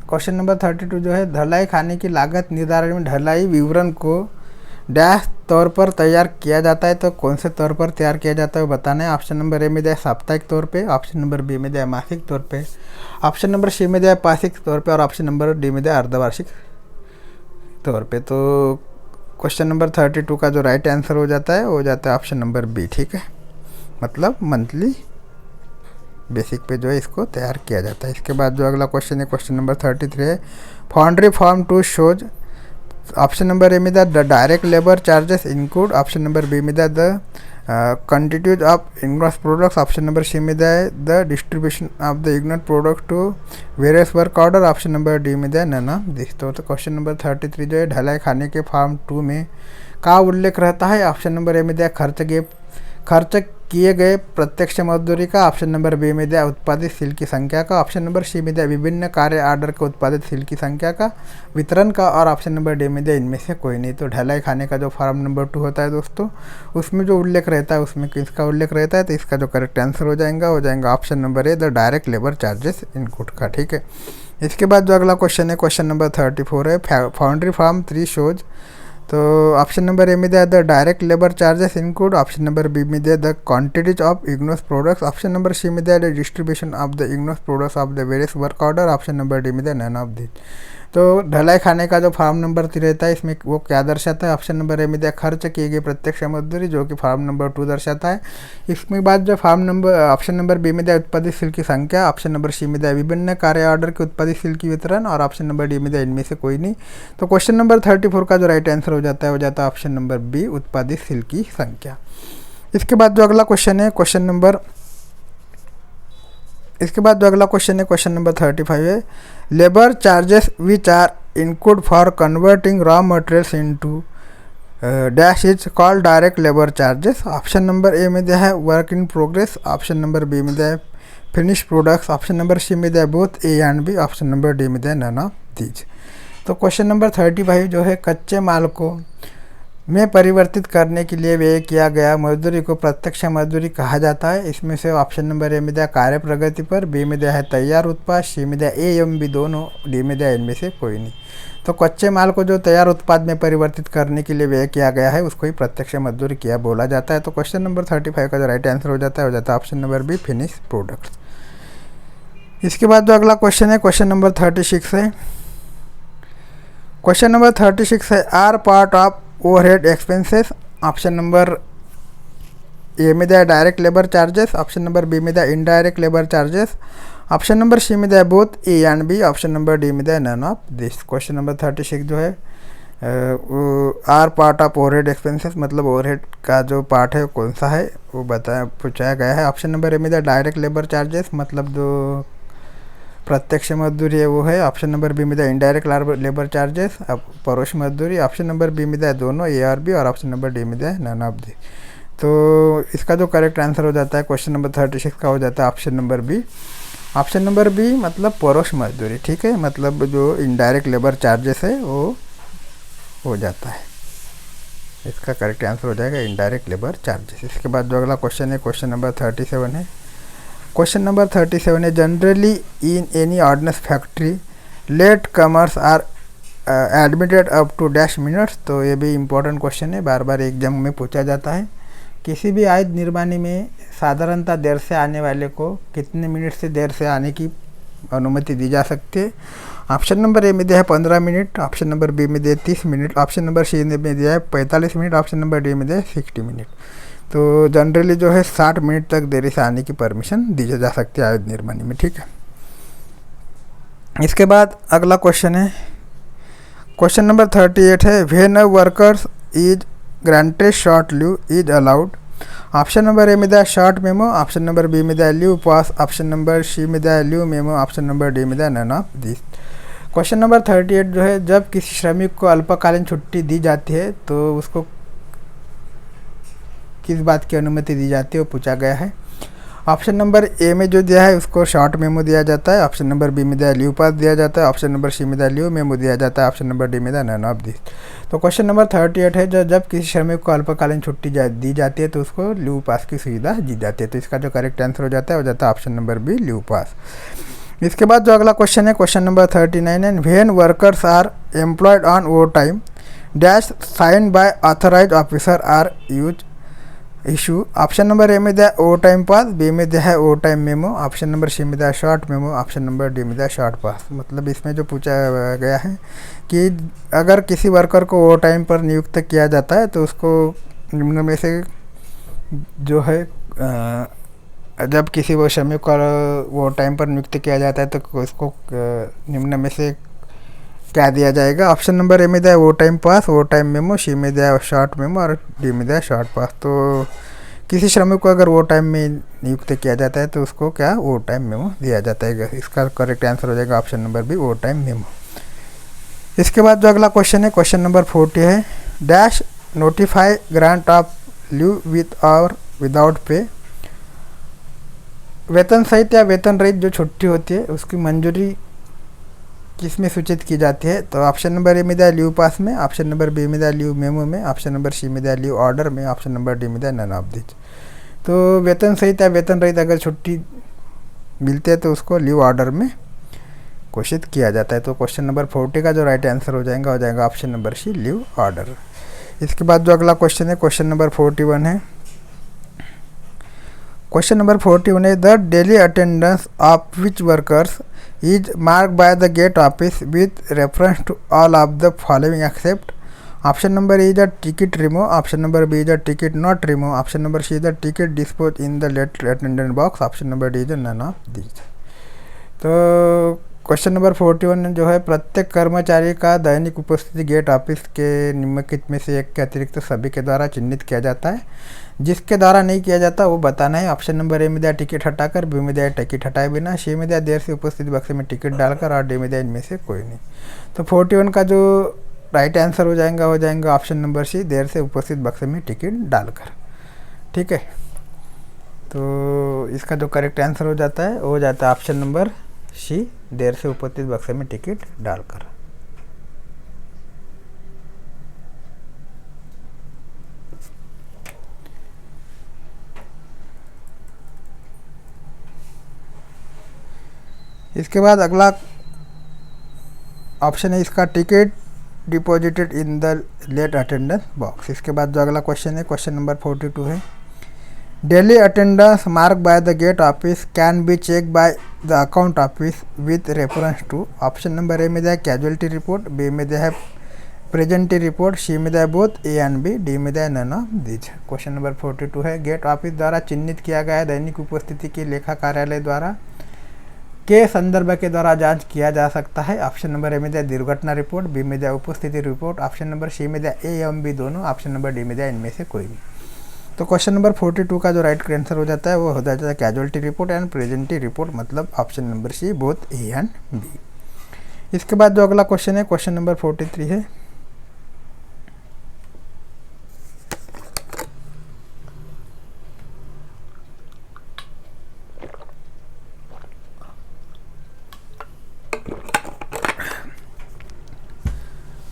क्वेश्चन नंबर 32 जो है, ढलाई खाने की लागत निर्धारण में ढलाई विवरण को डैश तौर पर तैयार किया जाता है। तो कौन से तौर पर तैयार किया जाता है वो बताना है। ऑप्शन नंबर ए में दिया साप्ताहिक तौर पे, ऑप्शन नंबर बी में दिया मासिक तौर पे, ऑप्शन नंबर सी में दिया पाक्षिक तौर पे और ऑप्शन नंबर डी में दिया अर्धवार्षिक तौर पे। तो क्वेश्चन नंबर 32 का जो राइट आंसर हो जाता है वो हो जाता है ऑप्शन नंबर बी। ठीक है, मतलब मंथली बेसिक पे जो है इसको तैयार किया जाता है। इसके बाद जो अगला क्वेश्चन है, क्वेश्चन नंबर 33 है, foundry form 2 shows. Option number A में the direct labour charges include, option number B में द quantities ऑफ इग्नोस प्रोडक्ट्स, ऑप्शन नंबर सी में द डिस्ट्रीब्यूशन ऑफ द इग्नोस product to various work order, option number D में नन ऑफ दिस। तो क्वेश्चन नंबर 33 जो है, ढलाई खाने के फॉर्म 2 में का उल्लेख रहता है। ऑप्शन नंबर ए में खर्च किए गए प्रत्यक्ष मजदूरी का, ऑप्शन नंबर बी में दिया उत्पादित सील की संख्या का, ऑप्शन नंबर सी में दिया विभिन्न कार्य ऑर्डर के उत्पादित सील की संख्या का, वितरण का और ऑप्शन नंबर डी में दिया इनमें से कोई नहीं। तो ढलाई खाने का जो फॉर्म नंबर 2 होता है दोस्तों, उसमें जो उल्लेख रहता है उसमें किसका उल्लेख रहता है, तो इसका जो करेक्ट आंसर हो जाएगा option number A, the direct labour charges input का। ठीक है, इसके बाद जो अगला क्वेश्चन है, क्वेश्चन नंबर 34 है, फाउंड्री फॉर्म 3 शोज। तो ऑप्शन नंबर ए में दिया the direct labour charges include, option number B में दिया द क्वांटिटीज ऑफ इग्नोस प्रोडक्ट्स, ऑप्शन नंबर सी में दिया द डिस्ट्रीब्यूशन ऑफ द इग्नोस products of the various work order, option number D में दिया नन ऑफ दिस। तो ढलाई खाने का जो फॉर्म नंबर 3 रहता है इसमें वो क्या दर्शाता है? ऑप्शन नंबर ए में दिया खर्च की गई प्रत्यक्ष मजदूरी, जो कि फॉर्म नंबर 2 दर्शाता है। इसमें बाद जो form number option number B में दिया उत्पादित शुल्क की संख्या, ऑप्शन नंबर सी में दिया विभिन्न कार्य ऑर्डर के उत्पादित शुल्क की वितरण, और ऑप्शन नंबर डी में दिया इनमें से कोई नहीं। तो क्वेश्चन नंबर 34 का जो राइट आंसर हो जाता है ऑप्शन नंबर बी उत्पादित शुल्क की संख्या। इसके बाद जो अगला क्वेश्चन है क्वेश्चन नंबर 35 है, labour charges which are include for converting raw materials into dash is called direct labour charges. Option number A में दिया है work in progress, option number B में दिया है finish products, option number C में दिया है both A and B, option number D में दिया है नन ऑफ दीज। तो क्वेश्चन नंबर 35 जो है कच्चे माल को में परिवर्तित करने के लिए व्यय किया गया मजदूरी को प्रत्यक्ष मजदूरी कहा जाता है। इसमें से ऑप्शन नंबर ए में दिया कार्य प्रगति पर, बी में दिया है तैयार उत्पाद, सी में दिया ए एवं बी दोनों, डी में दिया इनमें से कोई नहीं। तो कच्चे माल को जो तैयार उत्पाद में परिवर्तित करने के लिए व्यय किया गया है उसको ही प्रत्यक्ष मजदूरी किया बोला जाता है। तो क्वेश्चन नंबर 35 का जो राइट आंसर हो जाता है option number B finish products. इसके बाद जो अगला क्वेश्चन है क्वेश्चन नंबर 36 है। क्वेश्चन नंबर 36 है are part of overhead expenses, option number A में दिया direct labour charges, option number B में दिया indirect labour charges, option number C में दिया both A and B, option number D में दिया none of this. Question number 36 जो है are part of overhead expenses मतलब ओवरहेड का जो पार्ट है कौन सा है वो पूछाया गया है। ऑप्शन नंबर ए में दिया डायरेक्ट लेबर चार्जेस मतलब जो प्रत्यक्ष मजदूरी है वो है, ऑप्शन नंबर बी में दिया इनडायरेक्ट लेबर चार्जेस परोक्ष मजदूरी, ऑप्शन नंबर बी में दिया दोनों ए और बी, और ऑप्शन नंबर डी में दिया नन ऑफ दी। तो इसका जो करेक्ट आंसर हो जाता है क्वेश्चन नंबर 36 का हो जाता है option number B. Option number B मतलब परोक्ष मजदूरी, ठीक है, मतलब जो इनडायरेक्ट लेबर चार्जेस है वो हो जाता है। इसका करेक्ट आंसर हो जाएगा इनडायरेक्ट लेबर चार्जेस। इसके बाद जो अगला क्वेश्चन है क्वेश्चन नंबर 37 है। क्वेश्चन नंबर 37 है generally in any ordnance factory late comers are admitted up to dash minutes. तो ये भी इम्पोर्टेंट क्वेश्चन है, बार बार एग्जाम में पूछा जाता है। किसी भी आयत निर्माणी में साधारणतः देर से आने वाले को कितने मिनट से देर से आने की अनुमति दी जा सकती है। ऑप्शन नंबर ए में दिया है 15 मिनट, ऑप्शन नंबर बी में दिया है 30 मिनट, ऑप्शन नंबर सी में दिया है 45 मिनट, ऑप्शन नंबर डी में दिया है 60 मिनट। तो जनरली जो है 60 मिनट तक देरी से आने की परमिशन दी जा सकती है आयुध निर्माणी में, ठीक है। इसके बाद अगला क्वेश्चन है क्वेश्चन नंबर 38 है when a workers is granted short leave is allowed. Option number A में दिया short memo, option number B में दिया leave pass, option number C में दिया leave memo, option number D में दिया none of this. Question number 38 जो है जब किसी श्रमिक को अल्पकालीन छुट्टी दी जाती है तो उसको किस बात की अनुमति दी जाती है वो पूछा गया है। ऑप्शन नंबर ए में जो दिया है उसको शॉर्ट मेमो दिया जाता है, ऑप्शन नंबर बी में दिया लीव पास दिया जाता है, ऑप्शन नंबर सी में दिया लीव मेमो दिया जाता है, ऑप्शन नंबर डी में दिया नन ऑफ दिस। तो क्वेश्चन नंबर 38 है जब किसी श्रमिक को अल्पकालीन छुट्टी दी जाती है तो उसको लीव पास की सुविधा दी जाती है। तो इसका जो करेक्ट आंसर हो जाता है ऑप्शन नंबर बी लीव पास। इसके बाद जो अगला क्वेश्चन है क्वेश्चन नंबर 39 है when workers are employed on overtime dash sign by authorise officer are use issue. Option number A में दिया ओवर टाइम पास, बी में दिया है overtime memo, option number C में दिया short memo, option number D में दिया शॉर्ट पास। मतलब इसमें जो पूछा गया है कि अगर किसी वर्कर को ओवर टाइम पर नियुक्त किया जाता है तो उसको निम्न में से जो है जब किसी वो श्रमिक को ओवर टाइम पर नियुक्त किया जाता है तो उसको निम्न में से क्या दिया जाएगा। ऑप्शन नंबर ए में दिया overtime pass, overtime memo, C में दिया शॉर्ट मेमो और डी में दिया शॉर्ट पास। तो किसी श्रमिक को अगर ओवर टाइम में नियुक्त किया जाता है तो उसको क्या ओवर टाइम मेमो दिया जाता है। इसका करेक्ट आंसर हो जाएगा option number B overtime memo. इसके बाद जो अगला क्वेश्चन है क्वेश्चन नंबर 40 है dash notify grant of leave with और विदाउट पे। वेतन सहित या वेतन रहित जो छुट्टी होती है उसकी मंजूरी किस में सूचित की जाती है। तो ऑप्शन नंबर ए में दिया लीव पास में, ऑप्शन नंबर बी में दिया लीव मेमो में, ऑप्शन नंबर सी में दिया लीव ऑर्डर में, ऑप्शन नंबर डी में दिया नन ऑफ दिस। तो वेतन सहित या वेतन रहित अगर छुट्टी मिलती है तो उसको लीव ऑर्डर में घोषित किया जाता है। तो क्वेश्चन नंबर 40 का जो राइट आंसर हो जाएगा option number C leave order. इसके बाद जो अगला क्वेश्चन है क्वेश्चन नंबर 41 है क्वेश्चन नंबर 41 है the daily attendance of which workers is mark by the gate office with reference to all of the following except. Option number A is the ticket remove, option number B is the ticket not remove, option number C is the ticket dispose in the letter attendant box, option number D is none of these. तो क्वेश्चन नंबर 41 जो है प्रत्येक कर्मचारी का दैनिक उपस्थिति गेट ऑफिस के निम्नलिखित में से एक के अतिरिक्त सभी के द्वारा चिन्हित किया जाता है. जिसके द्वारा नहीं किया जाता वो बताना है. ऑप्शन नंबर ए में दिया टिकट हटाकर, बी में दिया टिकट हटाए बिना, सी में दिया देर से उपस्थिति बक्से में टिकट डालकर और डी में दिया इनमें से कोई नहीं. तो 41 का जो राइट आंसर हो जाएगा ऑप्शन नंबर सी, देर से उपस्थित बक्से में टिकट डालकर. ठीक है, तो इसका जो करेक्ट आंसर हो जाता है वो हो जाता है ऑप्शन नंबर सी, देर से उपस्थित बक्से में टिकट डालकर. इसके बाद अगला ऑप्शन है इसका ticket deposited in the late attendance box. इसके बाद जो अगला क्वेश्चन है क्वेश्चन नंबर 42 है daily attendance mark by the gate office can be check by the account office with reference to. Option number A में दिया कैजुअलिटी रिपोर्ट, बी में दिया है प्रेजेंटी रिपोर्ट, सी में दिया both A and B, D में दिया none of these. Question number 42 है गेट ऑफिस द्वारा चिन्हित किया गया दैनिक उपस्थिति की लेखा कार्यालय द्वारा के संदर्भ के द्वारा जांच किया जा सकता है. ऑप्शन नंबर ए में दिया दुर्घटना रिपोर्ट, बी में दिया उपस्थिति रिपोर्ट, ऑप्शन नंबर सी में दिया ए एवं बी दोनों, ऑप्शन नंबर डी में दिया इनमें से कोई भी. तो क्वेश्चन नंबर 42 का जो राइट आंसर हो जाता है वो हो जाता है casualty report and presentee report, मतलब option number C both A and B. इसके बाद जो अगला क्वेश्चन है क्वेश्चन नंबर 43 है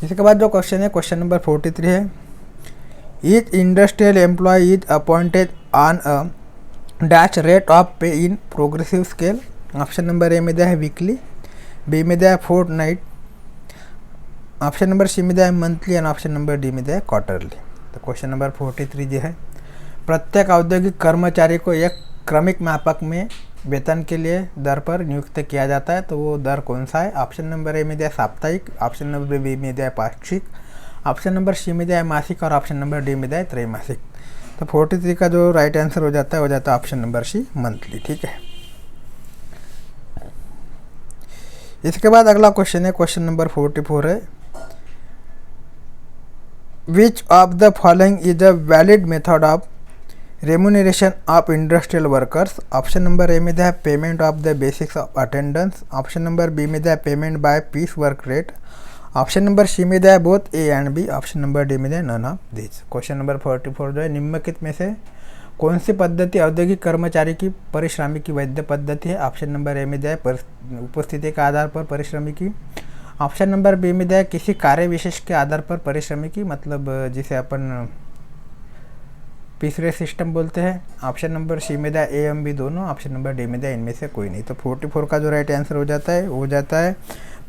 इसके बाद जो क्वेश्चन है क्वेश्चन नंबर 43 है each industrial employee is appointed on a dash rate of pay in progressive scale. Option number A में दिया है वीकली, बी में दिया है फोर्टनाइट, ऑप्शन नंबर सी में दिया है monthly and option number D में दिया है क्वार्टरली. तो क्वेश्चन नंबर 43 जो है प्रत्येक औद्योगिक कर्मचारी को एक क्रमिक मापक में वेतन के लिए दर पर नियुक्त किया जाता है. तो वो दर कौन सा है. ऑप्शन नंबर ए में दिया साप्ताहिक, ऑप्शन नंबर बी में दिया पाक्षिक, ऑप्शन नंबर सी में दिया है मासिक और ऑप्शन नंबर डी में दिया है त्रैमासिक. तो 43 का जो राइट आंसर हो जाता है ऑप्शन नंबर सी मंथली. ठीक है, इसके बाद अगला क्वेश्चन है क्वेश्चन नंबर 44 है which of the following is a valid method of remuneration of industrial workers. Option number A में दिया है payment of the basics of attendance, option number B में दिया है payment by piece work rate, option number C में दिया है both A and B, option number D में दिया है none of this. Question number 44 जो है निम्नलिखित में से कौन सी पद्धति औद्योगिक कर्मचारी की परिश्रमी की वैध पद्धति है. ऑप्शन नंबर ए में दिया है उपस्थिति के आधार पर परिश्रमी की, ऑप्शन नंबर बी में दिया है किसी कार्य विशेष के आधार पर परिश्रमी की, मतलब जिसे अपन पीस रेट सिस्टम बोलते हैं, ऑप्शन नंबर सी में दिया ए एम बी दोनों, ऑप्शन नंबर डी में दिया इनमें से कोई नहीं. तो 44 का जो राइट आंसर हो जाता है वो हो जाता है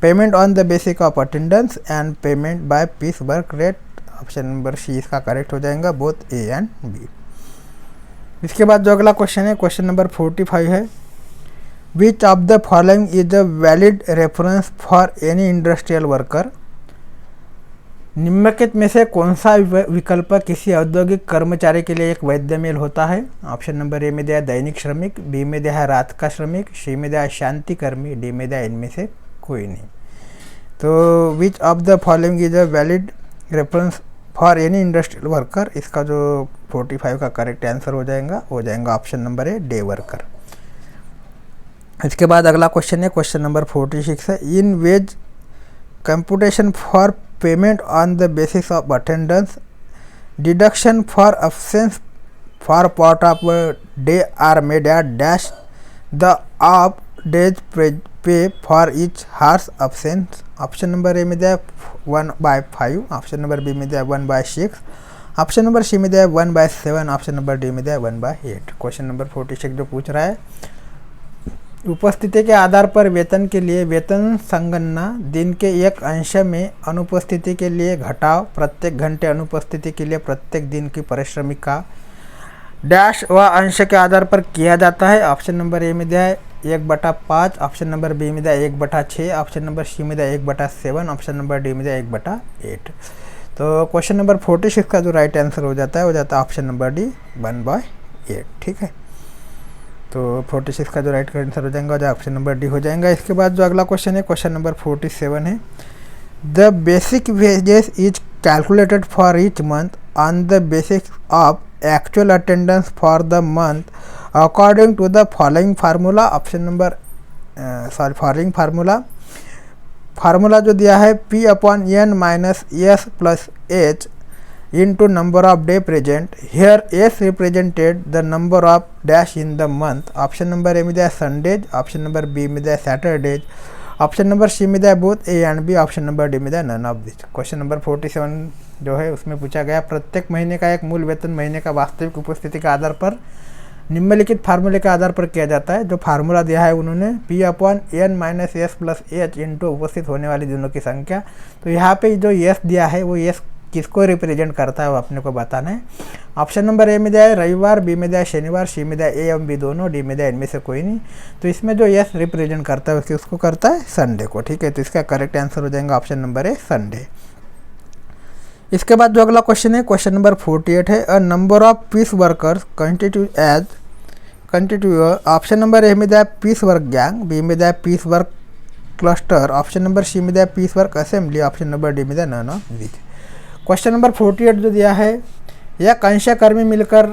payment on the basic of attendance and payment by piece work rate, option number C इसका करेक्ट हो जाएगा बोथ ए एंड बी. इसके बाद जो अगला क्वेश्चन है क्वेश्चन नंबर 45 है which of the following is a valid reference for any industrial worker. निम्नलिखित में से कौन सा विकल्प किसी औद्योगिक कर्मचारी के लिए एक वैध मेल होता है. ऑप्शन नंबर ए में दिया दैनिक श्रमिक, बी में दिया है रात का श्रमिक, सी में दिया शांति कर्मी, डी में दिया इनमें से कोई नहीं. तो which of the following is a valid reference for any industrial worker, इसका जो 45 का करेक्ट आंसर हो जाएगा option number A day worker. इसके बाद अगला क्वेश्चन है क्वेश्चन नंबर 46 है in wage computation for payment on the basis of attendance deduction for absence for part of day are made at dash the of days pay for each hours absence. Option number A में दिया 1/5, ऑप्शन नंबर बी में दिया 1/6, ऑप्शन नंबर सी में दिया 1/7, ऑप्शन नंबर डी में दिया 1/8. क्वेश्चन नंबर 46 जो पूछ रहा है उपस्थिति के आधार पर वेतन के लिए वेतन संगणना दिन के एक अंश में अनुपस्थिति के लिए घटाव प्रत्येक घंटे अनुपस्थिति के लिए प्रत्येक दिन की परिश्रमी का डैश व अंश के आधार पर किया जाता है। ऑप्शन नंबर ए में दिया है 1/5, ऑप्शन नंबर बी में दिया है 1/6, ऑप्शन नंबर सी में दिया है 1/7, ऑप्शन नंबर डी में दिया है 1/8। तो क्वेश्चन नंबर 46 का जो राइट आंसर हो जाता है ऑप्शन नंबर डी 1/8। ठीक है, तो 46 का जो राइट आंसर हो जाएगा ऑप्शन नंबर डी हो जाएगा। इसके बाद जो अगला क्वेश्चन है क्वेश्चन नंबर 47 है, the basic wages is calculated for each month on the basis of actual attendance for the month according to the following formula. Option number following formula जो दिया है P/N - S + H into number of day present, here S represented the number of dash in the month। Option number A में दिया है संडेज, ऑप्शन नंबर बी में दिया है सैटरडेज, ऑप्शन नंबर सी में दिया है both A and B, option number D में दिया है none of this. Question number 47 जो है उसमें पूछा गया प्रत्येक महीने का एक मूल वेतन महीने का वास्तविक उपस्थिति के आधार पर निम्नलिखित फार्मूले के आधार पर किया जाता है। जो फार्मूला दिया है उन्होंने P/N - S + H इंटू उपस्थित होने वाली दिनों की संख्या। तो यहाँ पे जो यस दिया है वो यस किसको रिप्रेजेंट करता है वो अपने को बताना है। ऑप्शन नंबर ए में दिया है रविवार, बी में दिया है शनिवार, सी में दिया है ए एवं बी दोनों, डी में दिया है इनमें से कोई नहीं। तो इसमें जो यस रिप्रेजेंट करता है उसको करता है संडे को। ठीक है, तो इसका करेक्ट आंसर हो जाएगा ऑप्शन नंबर ए संडे। इसके बाद जो अगला क्वेश्चन है क्वेश्चन नंबर 48 है, a number of peace workers constitute. Option number A में दिया है पीस वर्क गैंग, बी में दिया है piece work cluster, option number C में दिया है piece work assembly, option number D में दिया none of this. Question number 48 जो दिया है, यह कंशकर्मी मिलकर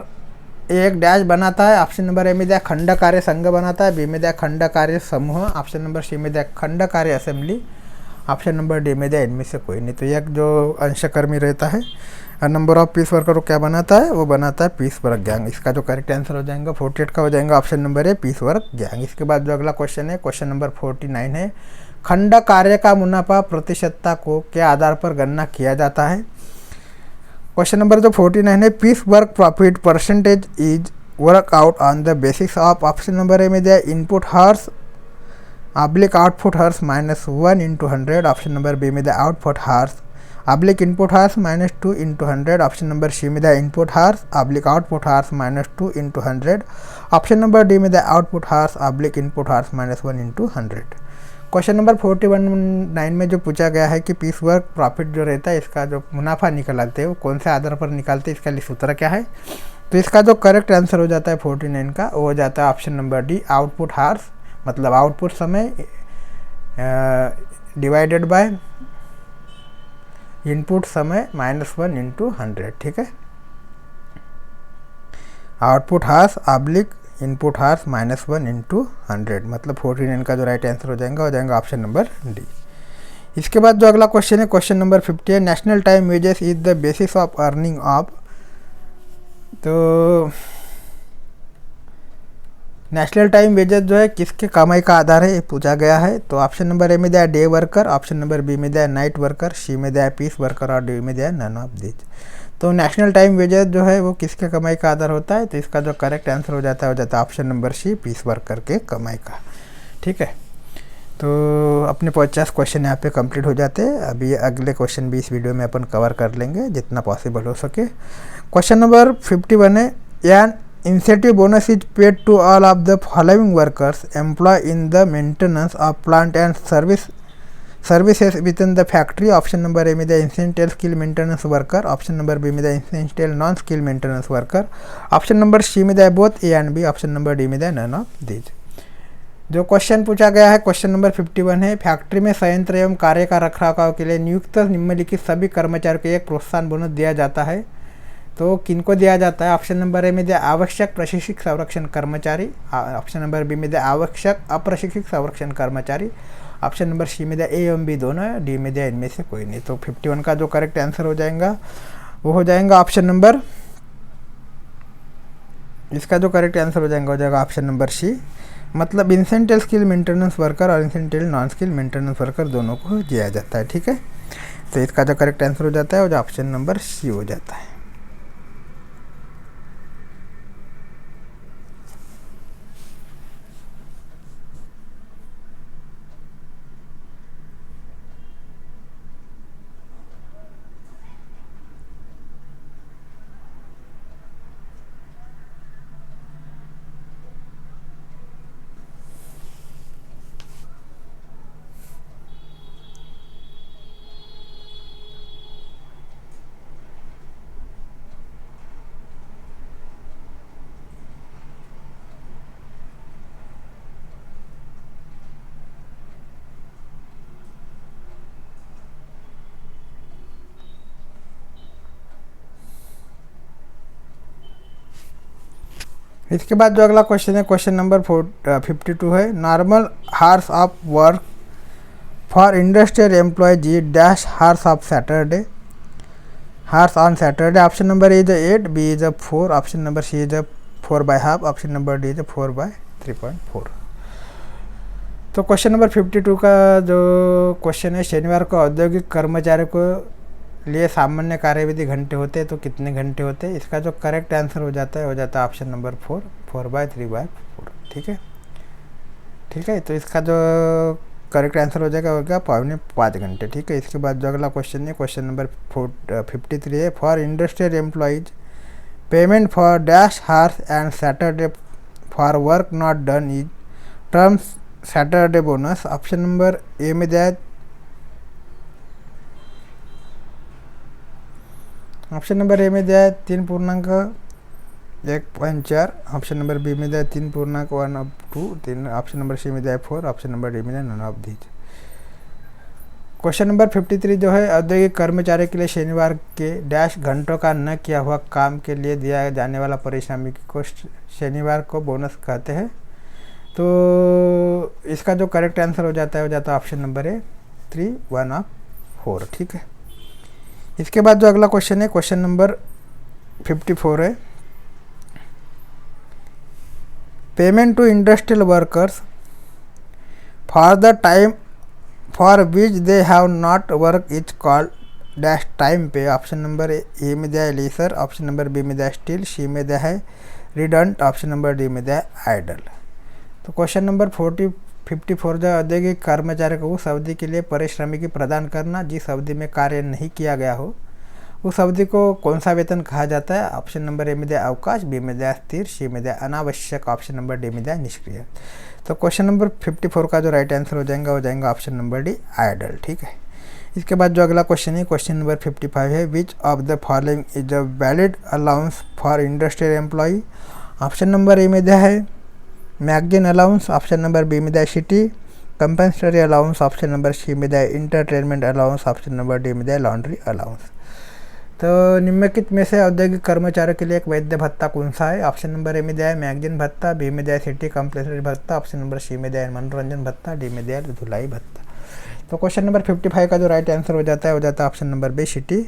एक डैश बनाता है। ऑप्शन नंबर ए में दिया खंड कार्य संघ बनाता है, बी में दिया खंड कार्य समूह, ऑप्शन नंबर सी में दिया खंड कार्य असेंबली, ऑप्शन नंबर डी में दिया इनमें से कोई नहीं। तो यह जो अंशकर्मी रहता है नंबर ऑफ पीस वर्कर को क्या बनाता है वो बनाता है पीस वर्क गैंग। इसका जो करेक्ट आंसर हो जाएगा 48 का हो जाएगा option number A piece work gang. इसके बाद जो अगला क्वेश्चन है क्वेश्चन नंबर 49 है, खंड कार्य का मुनाफा प्रतिशतता को के आधार पर गणना किया जाता है। क्वेश्चन नंबर जो 49 है, piece work profit percentage is work out on the basis of, option number A में दिया input hours oblique output hours -1 × 100, option number B में दिया output hours oblique input hours -2 × 100, option number C में दिया input hours oblique output hours -2 × 100, option number D में दिया output hours oblique input hours -1 × 100। Question number 41 में जो पूछा गया है कि पीस वर्क प्रॉफिट जो रहता है इसका जो मुनाफा निकालते हैं वो कौन से आधार पर निकालते हैं, इसका सूत्र क्या है। तो इसका जो करेक्ट आंसर हो जाता है 49 का वो हो जाता है option number D output hours, मतलब आउटपुट समय डिवाइडेड बाय इनपुट समय -1 × 100। ठीक है, output hours oblique input hours -1 × 100, मतलब 49 का जो राइट आंसर हो जाएगा ऑप्शन नंबर डी। इसके बाद जो अगला क्वेश्चन है क्वेश्चन नंबर 50 है, national time wages is the basis of earning of. तो नेशनल टाइम वेजेस जो है किसके कमाई का आधार है ये पूछा गया है। तो ऑप्शन नंबर ए में दिया day worker, option number B में दिया नाइट वर्कर, सी में दिया पीस वर्कर और डी में दिया नन ऑफ दिस। तो नेशनल टाइम वेजेस जो है वो किसके कमाई का आधार होता है, तो इसका जो करेक्ट आंसर हो जाता है option number C piece worker के कमाई का। ठीक है, तो अपने 50 क्वेश्चन यहाँ पे कंप्लीट हो जाते हैं। अभी अगले क्वेश्चन भी इस वीडियो में अपन कवर कर लेंगे जितना पॉसिबल हो सके। क्वेश्चन नंबर 51 है, an incentive bonus is paid to all of the following workers employ in the maintenance of plant and services within the factory. Option number A में दिया incentive skill maintenance worker, option number B में दिया incentive non skill maintenance worker, option number C में दिया both A and B, option number D में दिया नन ऑफ दिस। जो क्वेश्चन पूछा गया है क्वेश्चन नंबर 51 है, फैक्ट्री में संयंत्र एवं कार्य का रखरखाव के लिए नियुक्त निम्नलिखित सभी कर्मचारियों को एक प्रोत्साहन बोनस दिया जाता है। तो किनको दिया जाता है, ऑप्शन नंबर ए में दिया आवश्यक प्रशिक्षित संरक्षण कर्मचारी, ऑप्शन नंबर बी में दिया आवश्यक अप्रशिक्षित संरक्षण कर्मचारी, ऑप्शन नंबर सी में दिया ए एवं बी दोनों है, डी में दिया इनमें से कोई नहीं। तो 51 का जो करेक्ट आंसर हो जाएगा वो हो जाएगा ऑप्शन नंबर, इसका जो करेक्ट आंसर हो जाएगा ऑप्शन नंबर सी, मतलब इंसेंटिव स्किल मेंटेनेंस वर्कर और incentive non skill maintenance worker दोनों को दिया जाता है। ठीक है, तो इसका जो करेक्ट आंसर हो जाता है वो ऑप्शन नंबर सी हो जाता है। इसके बाद जो अगला क्वेश्चन है क्वेश्चन नंबर 52 है, normal hours of work for industrial employee dash hours of Saturday, hours on Saturday. Option number A is 8, B is 4, option number C is 4/2, option number D is 4/3.4. तो क्वेश्चन नंबर 52 का जो क्वेश्चन है, शनिवार को औद्योगिक कर्मचारियों को लिए सामान्य कार्यविधि घंटे होते हैं तो कितने घंटे होते हैं. इसका जो करेक्ट आंसर हो जाता है ऑप्शन नंबर 4/3/4. ठीक है. तो इसका जो करेक्ट आंसर हो जाएगा 5.5 घंटे. ठीक है. इसके बाद जो अगला क्वेश्चन है क्वेश्चन नंबर 53 है, for industrial employees payment for dash hours and Saturday for work not done is terms Saturday bonus. Option number A में दिया है, ऑप्शन नंबर ए में दिया है 3.1.4, ऑप्शन नंबर बी में दिया है 3.1/2, ऑप्शन नंबर सी में दिया है 4, ऑप्शन नंबर डी में दिया है none of these. Question number 53 जो है, औद्योगिक कर्मचारी के लिए शनिवार के डैश घंटों का न किया हुआ काम के लिए दिया जाने वाला पारिश्रमिक को शनिवार को बोनस कहते हैं. तो इसका जो करेक्ट आंसर हो जाता है ऑप्शन नंबर ए 3/1/4. ठीक है. इसके बाद जो अगला क्वेश्चन है क्वेश्चन नंबर 54 है, payment to industrial workers for the time for which they have not work is called dash time pay. Option number A में दिया है लीसर, ऑप्शन नंबर बी में दिया है स्टिल, सी में दिया है रिडंट, ऑप्शन नंबर डी में दिया है आइडल. तो क्वेश्चन नंबर 54 जो औद्योगिक कर्मचारी को उस अवधि के लिए पारिश्रमिक प्रदान करना जिस अवधि में कार्य नहीं किया गया हो, उस अवधि को कौन सा वेतन कहा जाता है. ऑप्शन नंबर ए में दिया अवकाश, बी में दिया स्थिर, सी में दिया अनावश्यक, ऑप्शन नंबर डी में दिया निष्क्रिय. तो क्वेश्चन नंबर 54 का जो राइट आंसर हो जाएगा ऑप्शन नंबर डी आइडल. ठीक है. इसके बाद जो अगला क्वेश्चन है क्वेश्चन नंबर 55 है, which of the following is a valid allowance for industrial employee. Option number A में दिया है magazine allowance, option number B में दिया city compensatory allowance, option number C में दिया entertainment allowance, option number D में दिया लॉन्ड्री अलाउंस. तो निम्नलिखित में से औद्योगिक कर्मचारियों के लिए एक वैध भत्ता कौन सा है. ऑप्शन नंबर ए में दिया है मैगजीन भत्ता, बी में दिया सिटी कंपनसरी भत्ता, ऑप्शन नंबर सी में दिया मनोरंजन भत्ता, डी में दिया धुलाई भत्ता. तो क्वेश्चन नंबर 55 का जो राइट आंसर हो जाता है option number B city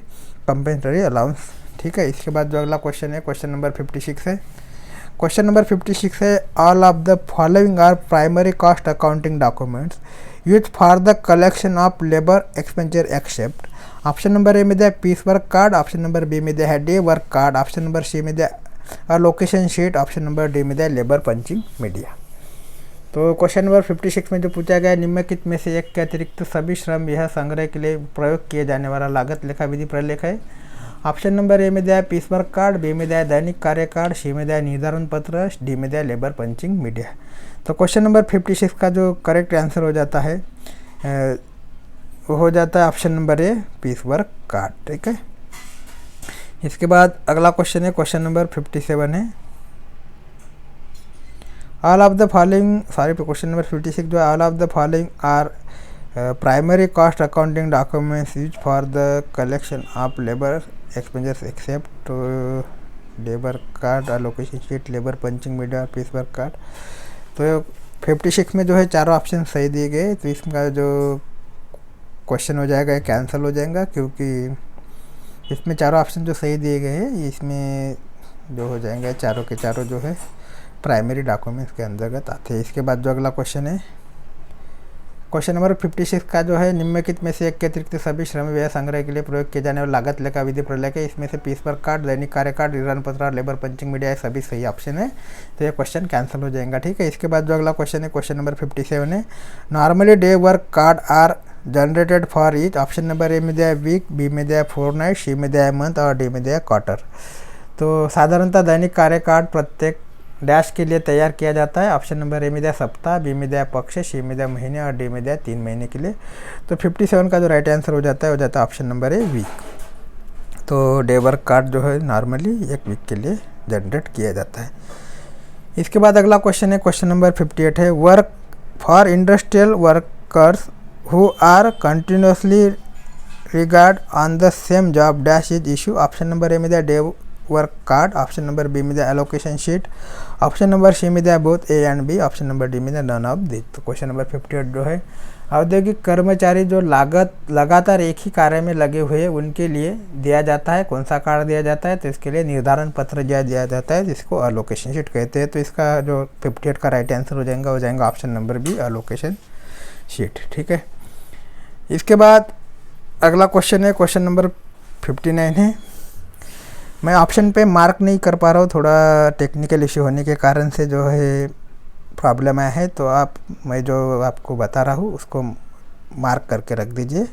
compensatory allowance. ठीक है. इसके बाद जो अगला क्वेश्चन है क्वेश्चन नंबर 56 है. क्वेश्चन नंबर 56 है, all of the following are primary cost accounting documents use for the collection of labour expenditure except. Option number A में दिया piece work card, option number B में दिया है day work card, option number C में दिया location sheet, option number D में दिया लेबर पंचिंग मीडिया. तो क्वेश्चन नंबर 56 में जो पूछा गया, निम्नलिखित में से एक के अतिरिक्त सभी श्रम यह संग्रह के लिए प्रयोग किए जाने वाला लागत लेखा विधि प्रलेख है. ऑप्शन नंबर ए में दिया है पीस वर्क कार्ड, बी में दिया है दैनिक कार्य कार्ड, सी में दिया है निर्धारण पत्र, डी में दिया है लेबर पंचिंग मीडिया. तो क्वेश्चन नंबर 56 का जो करेक्ट आंसर हो जाता है option number A piece work card. ठीक है. इसके बाद अगला क्वेश्चन है क्वेश्चन नंबर 57 है, all of the following question number 56 जो है, all of the following are primary cost accounting documents use for the collection of labour expenditures except labour card, location sheet, labour punching media, piece work card. तो 56 में जो है चारों ऑप्शन सही दिए गए. तो इसका जो क्वेश्चन हो जाएगा कैंसिल हो जाएगा, क्योंकि इसमें चारों ऑप्शन जो सही दिए गए हैं इसमें जो हो जाएंगे चारों के चारों जो है प्राइमरी डॉक्यूमेंट्स के अंतर्गत आते हैं. इसके बाद जो अगला क्वेश्चन है क्वेश्चन नंबर 56 का जो है, निम्नलिखित में से एक के अतिरिक्त सभी श्रम व्यय संग्रह के लिए प्रयोग किए जाने वाले लागत लेखा विधि प्रलेख है. इसमें से पीस वर्क कार्ड, दैनिक कार्य कार्ड, निर्धारण पत्र और लेबर पंचिंग मीडिया ये सभी सही ऑप्शन है. तो ये क्वेश्चन कैंसिल हो जाएगा. ठीक है. इसके बाद जो अगला क्वेश्चन है क्वेश्चन नंबर 57 है, normally day work card are generated for each. Option number A में दिया है वीक, बी में दिया है फोरनाइट, सी में दिया है मंथ और डी में दिया है क्वार्टर. तो साधारणतः दैनिक कार्य कार्ड प्रत्येक डैश के लिए तैयार किया जाता है. ऑप्शन नंबर ए में दिया सप्ताह, बी में दिया पक्ष, सी में दिया महीने और डी में दिया 3 महीने के लिए. तो 57 का जो राइट आंसर हो जाता है ऑप्शन नंबर ए वीक. तो डे वर्क कार्ड जो है नॉर्मली 1 वीक के लिए जनरेट किया जाता है. इसके बाद अगला क्वेश्चन है क्वेश्चन नंबर 58 है, work for industrial workers who are continuously regard on the same job dash is issue. Option number A में दिया day work card, option number B मध्ये allocation sheet, option number C मध्ये आहे both A and B, option number D मध्ये नन ऑफ दिस। तो क्वेश्चन नंबर 58 जो है, औद्योगिक कर्मचारी जो लगातार एक ही कार्य में लगे हुए उनके लिए दिया जाता है, कौन सा कार्य दिया जाता है, तो इसके लिए निर्धारण पत्र दिया जाता है जिसको अलोकेशन शीट कहते हैं। तो इसका जो 58 का राइट आंसर हो जाएगा option number B allocation sheet. ठीक है, इसके बाद अगला क्वेश्चन है, क्वेश्चन नंबर 59 है। मैं ऑप्शन पे मार्क नहीं कर पा रहा हूँ, थोड़ा टेक्निकल इश्यू होने के कारण से जो है प्रॉब्लम आया है, तो मैं जो आपको बता रहा हूँ उसको मार्क करके रख दीजिए,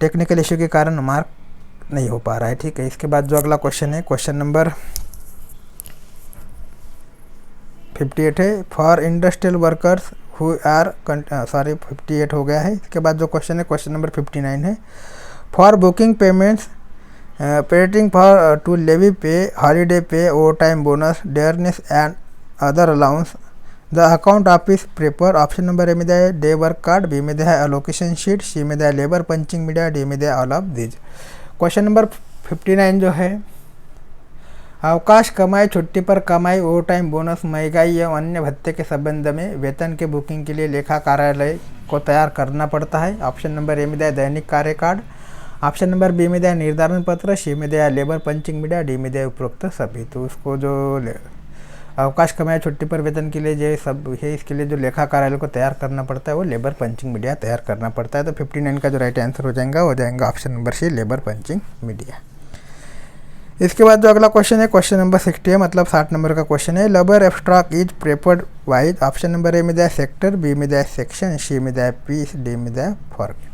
टेक्निकल इश्यू के कारण मार्क नहीं हो पा रहा है। ठीक है, इसके बाद जो अगला क्वेश्चन है, क्वेश्चन नंबर 58 है। For industrial workers who are 58 हो गया है। इसके बाद जो क्वेश्चन है, क्वेश्चन नंबर 59 है। For booking payments petting for to levy pay, holiday pay, overtime bonus, dearness and other allowance the account office prepare, option number A मध्ये आहे डे वर्क कार्ड, बी मध्ये आहे अलोकेशन शीट, सी मध्ये आहे लेबर पंचिंग मीडिया, डी मध्ये all of these. Question number 59 जो है, अवकाश कमाई, छुट्टी पर कमाई, ओवर टाइम बोनस, महंगाई एवं अन्य भत्ते के संबंध में वेतन के बुकिंग के लिए लेखा कार्यालय को तैयार करना पड़ता है। ऑप्शन नंबर ए मध्ये आहे दैनिक कार्य कार्ड, ऑप्शन नंबर बी मध्ये आहे निर्धारण पत्र, सी मध्ये आहे लेबर पंचिंग मीडिया, डी मध्ये आहे उपरोक्त सभी। तो उसको जो अवकाश कमाई, छुट्टी पर वेतन के लिए जो सब है, इसके लिए जो लेखा कार्यालय को तैयार करना पड़ता है वो लेबर पंचिंग मीडिया तैयार करना पड़ता है। तो 59 का जो राइट आंसर हो जाएगा option number C labour punching media. इसके बाद जो अगला क्वेश्चन है, क्वेश्चन नंबर 60 है, मतलब 60 नंबर का क्वेश्चन है। Labour abstract is preferred wise, option number A मध्ये आहे सेक्टर, बी मध्ये आहे सेक्शन, सी मध्ये आहे पीस, डी मध्ये आहे फॉर्मेट।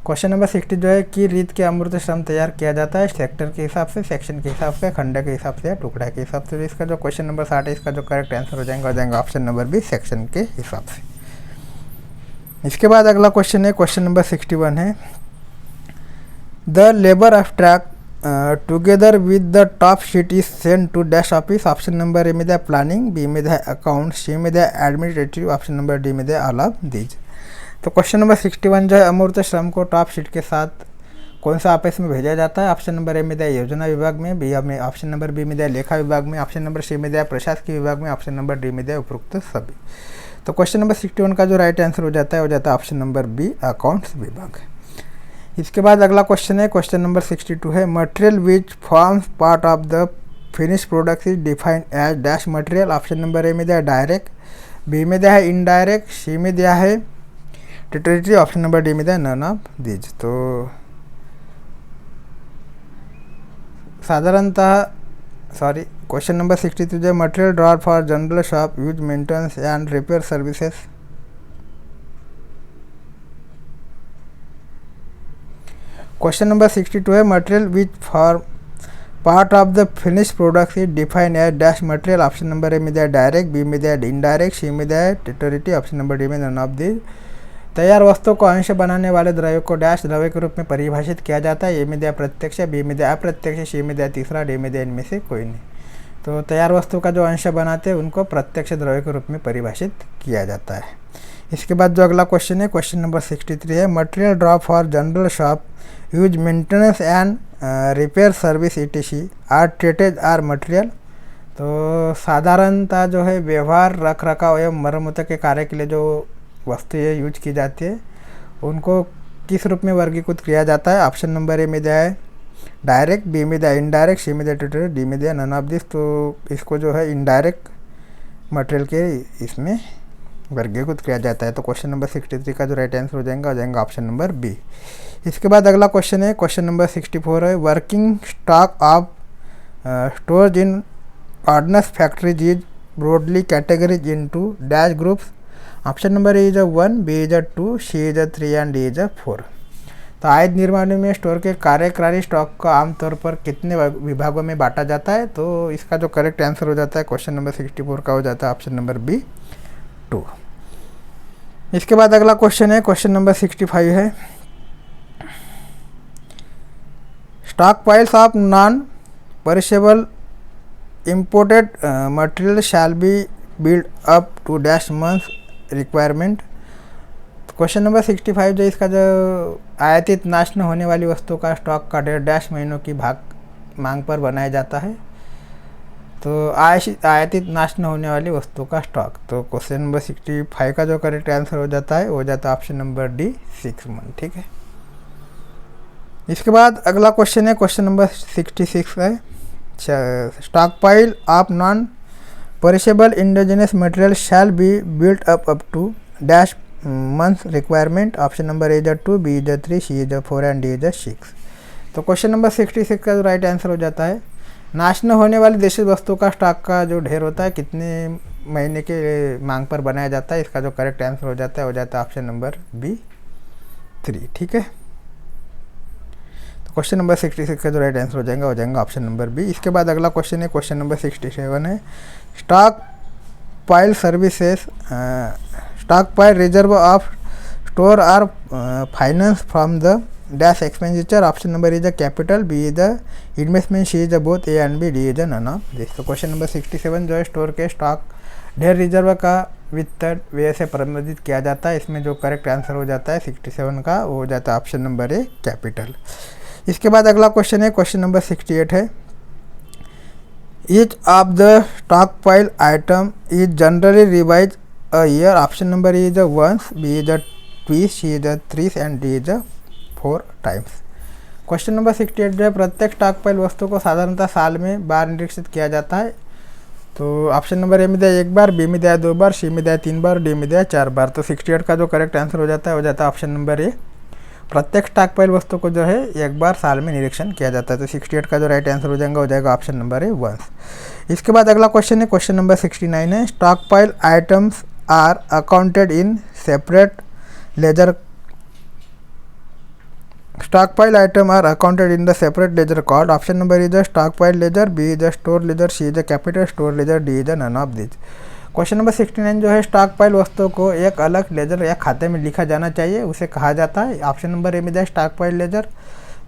क्वेश्चन नंबर 60 जो है, कि रीत के अमूर्त श्रम तैयार किया जाता है सेक्टर के हिसाब से, सेक्शन के हिसाब से, खंड के हिसाब से या टुकड़ा के हिसाब से। इसका जो क्वेश्चन नंबर 60 है, इसका जो करेक्ट आंसर हो जाएगा ऑप्शन नंबर बी सेक्शन के हिसाब से। इसके बाद अगला क्वेश्चन है, क्वेश्चन नंबर 61 है। The labour abstract together with the top sheet is send to dash office, option number A मध्ये प्लानिंग, बी मध्ये आहे अकाउंट, सी मध्ये आहे एडमिनिस्ट्रेटिव, ऑप्शन नंबर डी मध्ये ऑल ऑफ दीज। तो क्वेश्चन नंबर 61 जो है, अमूर्त श्रम को टॉप शीट के साथ कौन सा ऑफिस में भेजा जाता है। ऑप्शन नंबर ए में दिया योजना विभाग में, बी में, ऑप्शन नंबर बी में दिया लेखा विभाग में, ऑप्शन नंबर सी में दिया प्रशासकीय विभाग में, ऑप्शन नंबर डी में दिया उपरोक्त सभी। तो क्वेश्चन नंबर 61 का जो राइट आंसर हो जाता है ऑप्शन नंबर बी अकाउंट्स विभाग। इसके बाद अगला क्वेश्चन है, क्वेश्चन नंबर 62 है। Material which forms part of the finish product is defined as dash material, option number A में दिया डायरेक्ट, बी में दिया है इनडायरेक्ट, सी में दिया है टेरिटरी, ऑप्शन नंबर डी में दिया नन ऑफ दीज। तो साधारणतः क्वेश्चन नंबर 63 है। Material draw for general shop use maintenance and repair services, question number 62 है। Material which for part of the finish product is defined as dash material, option number A में दिया डायरेक्ट, बी में दिया इनडायरेक्ट, सी में दिया टेरिटरी, ऑप्शन नंबर डी में नन ऑफ दीज। तैयार वस्तु को अंश बनाने वाले द्रव्य को डैश द्रव्य के रूप में परिभाषित किया जाता है, ए में दिया प्रत्यक्ष, बी में दिया अप्रत्यक्ष, सी में दिया तीसरा, डी में दिया इनमें से कोई नहीं। तो तैयार वस्तु का जो अंश बनाते हैं उनको प्रत्यक्ष द्रव्य के रूप में परिभाषित किया जाता है। इसके बाद जो अगला क्वेश्चन है, क्वेश्चन नंबर 63 है। Material draw for general shop use maintenance and repair service ETC are treated are material. तो साधारणतः जो है व्यवहार, रख रखाव एवं मरम्मत के कार्य के लिए जो वस्तुएं यूज की जाती है उनको किस रूप में वर्गीकृत किया जाता है। ऑप्शन नंबर ए में दिया है डायरेक्ट, बी में दिया इनडायरेक्ट, सी में दिया टेरिटरी, डी में दिया नन ऑफ दिस। तो इसको जो है इनडायरेक्ट मटेरियल के इसमें वर्गीकृत किया जाता है। तो क्वेश्चन नंबर 63 का जो राइट आंसर हो जाएगा ऑप्शन नंबर बी। इसके बाद अगला क्वेश्चन है, क्वेश्चन नंबर 64 है। Working stock of stores in ordnance factories is broadly categories into dash groups, option number A is 1, B is 2, C is 3 and D is 4। तो आयत निर्माण में स्टोर के कार्यकारी स्टॉक को आमतौर पर कितने विभागों में बांटा जाता है। तो इसका जो करेक्ट आंसर हो जाता है क्वेश्चन नंबर 64 का हो जाता है ऑप्शन नंबर बी 2। इसके बाद अगला क्वेश्चन है, क्वेश्चन नंबर 65 है। Stock piles of non perishable imported material shall be build up to dash month requirement. Question number 65 जो इसका जो आयातित नाश न होने वाली वस्तुओं का स्टॉक का डैश महीनों की भाग मांग पर बनाया जाता है? तो आयातित नाश न होने वाली वस्तुओं का स्टॉक। तो क्वेश्चन नंबर 65 का जो करेक्ट आंसर हो जाता है वो जाता है ऑप्शन नंबर डी 6 मंथ। ठीक है। इसके बाद अगला क्वेश्चन है क्वेश्चन नंबर 66 है, stock pile of non perishable indigenous material shall be built up to dash month requirement। Option number A is 2, B is 3, C is 4 and D is 6। तो क्वेश्चन नंबर 66 का जो राइट आंसर हो जाता है, नाश न होने वाली देशी वस्तुओं का स्टॉक का जो ढेर होता है कितने महीने के मांग पर बनाया जाता है, इसका जो करेक्ट आंसर हो जाता है ऑप्शन नंबर बी 3। ठीक है। क्वेश्चन नंबर 66 का जो राइट आंसर हो जाएगा ऑप्शन नंबर बी। इसके बाद अगला क्वेश्चन है क्वेश्चन नंबर 67 है, stock pile services stock pile reserve of store are finance from the dash expenditure. Option number is the capital, B is the investment, C is the both A and B, D is the none of this. तो क्वेश्चन नंबर 67 जो है स्टोर के स्टॉक ढेर रिजर्व का वित्त व्यय से प्रबंधित किया जाता है, इसमें जो करेक्ट आंसर हो जाता है 67 का वो हो जाता है ऑप्शन नंबर ए कैपिटल। इसके बाद अगला क्वेश्चन है क्वेश्चन नंबर 68 है, each of the stock pile item is generally revise a year. Option number is once, B is twice, C is 3 and D is 4 times. Question number 68 जो है प्रत्येक स्टॉक पाइल वस्तु को साधारणतः साल में बार निरीक्षित किया जाता है। तो ऑप्शन नंबर ए में दिया 1 बार, बी में दिया 2 बार, सी में दिया 3 बार, डी में दिया 4 बार। तो 68 का जो करेक्ट आंसर हो जाता है ऑप्शन नंबर ए, प्रत्येक स्टॉक पाइल वस्तु को जो है 1 बार साल में निरीक्षण किया जाता है। तो 68 का जो राइट आंसर हो जाएगा ऑप्शन नंबर ए वंस। इसके बाद अगला क्वेश्चन है क्वेश्चन नंबर 69 है, stock pile items are accounted in separate ledger. Stock pile item are accounted in the separate ledger called. Option number is stock pile ledger, B is store ledger, C is capital store ledger, D is none of this. Question number 69 जो है स्टॉक पाइल वस्तुओं को एक अलग लेजर या खाते में लिखा जाना चाहिए, उसे कहा जाता है। ऑप्शन नंबर ए में दिया स्टॉक पाइल लेजर,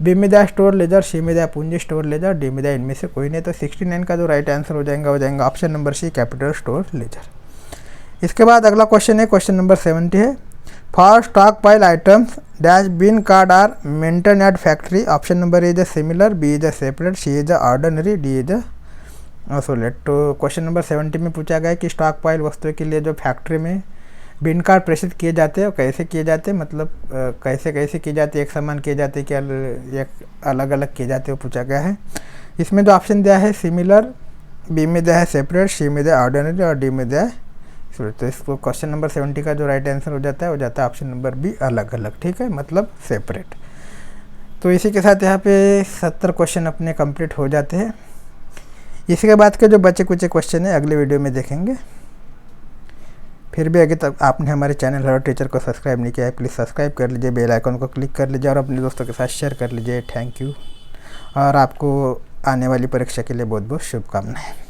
बी में दिया स्टोर लेजर, सी में दिया पूंजी स्टोर लेजर, डी में दिया इनमें से कोई नहीं। तो 69 का जो राइट आंसर हो जाएगा option number C capital store ledger. इसके बाद अगला क्वेश्चन है क्वेश्चन नंबर 70 है, for stock pile items dash bin card are maintain at factory. Option number is similar, B is separate, C is ordinary, D is isolate. तो क्वेश्चन नंबर 70 में पूछा गया कि स्टॉक पाइल वस्तुओं के लिए जो फैक्ट्री में बिन कार्ड प्रेषित किए जाते हैं और कैसे किए जाते हैं, मतलब कैसे किए जाते हैं, एक समान किए जाते हैं क्या एक अलग अलग किए जाते हैं, वो पूछा गया है। इसमें जो ऑप्शन दिया है सिमिलर, बी में दिया है सेपरेट, सी में दिया ऑर्डिनरी और डी में दिया है आइसोलेट। तो इसको क्वेश्चन नंबर 70 का जो राइट आंसर हो जाता है ऑप्शन नंबर बी अलग अलग। ठीक है, मतलब सेपरेट। तो इसी के साथ यहाँ पे 70 क्वेश्चन अपने कंप्लीट हो जाते हैं। इसी के बाद के जो बचे कुछ क्वेश्चन है अगले वीडियो में देखेंगे। फिर भी अगर तक आपने हमारे चैनल हेलो टीचर को सब्सक्राइब नहीं किया है, प्लीज़ सब्सक्राइब कर लीजिए, बेल आइकन को क्लिक कर लीजिए और अपने दोस्तों के साथ शेयर कर लीजिए। थैंक यू और आपको आने वाली परीक्षा के लिए बहुत बहुत शुभकामनाएं।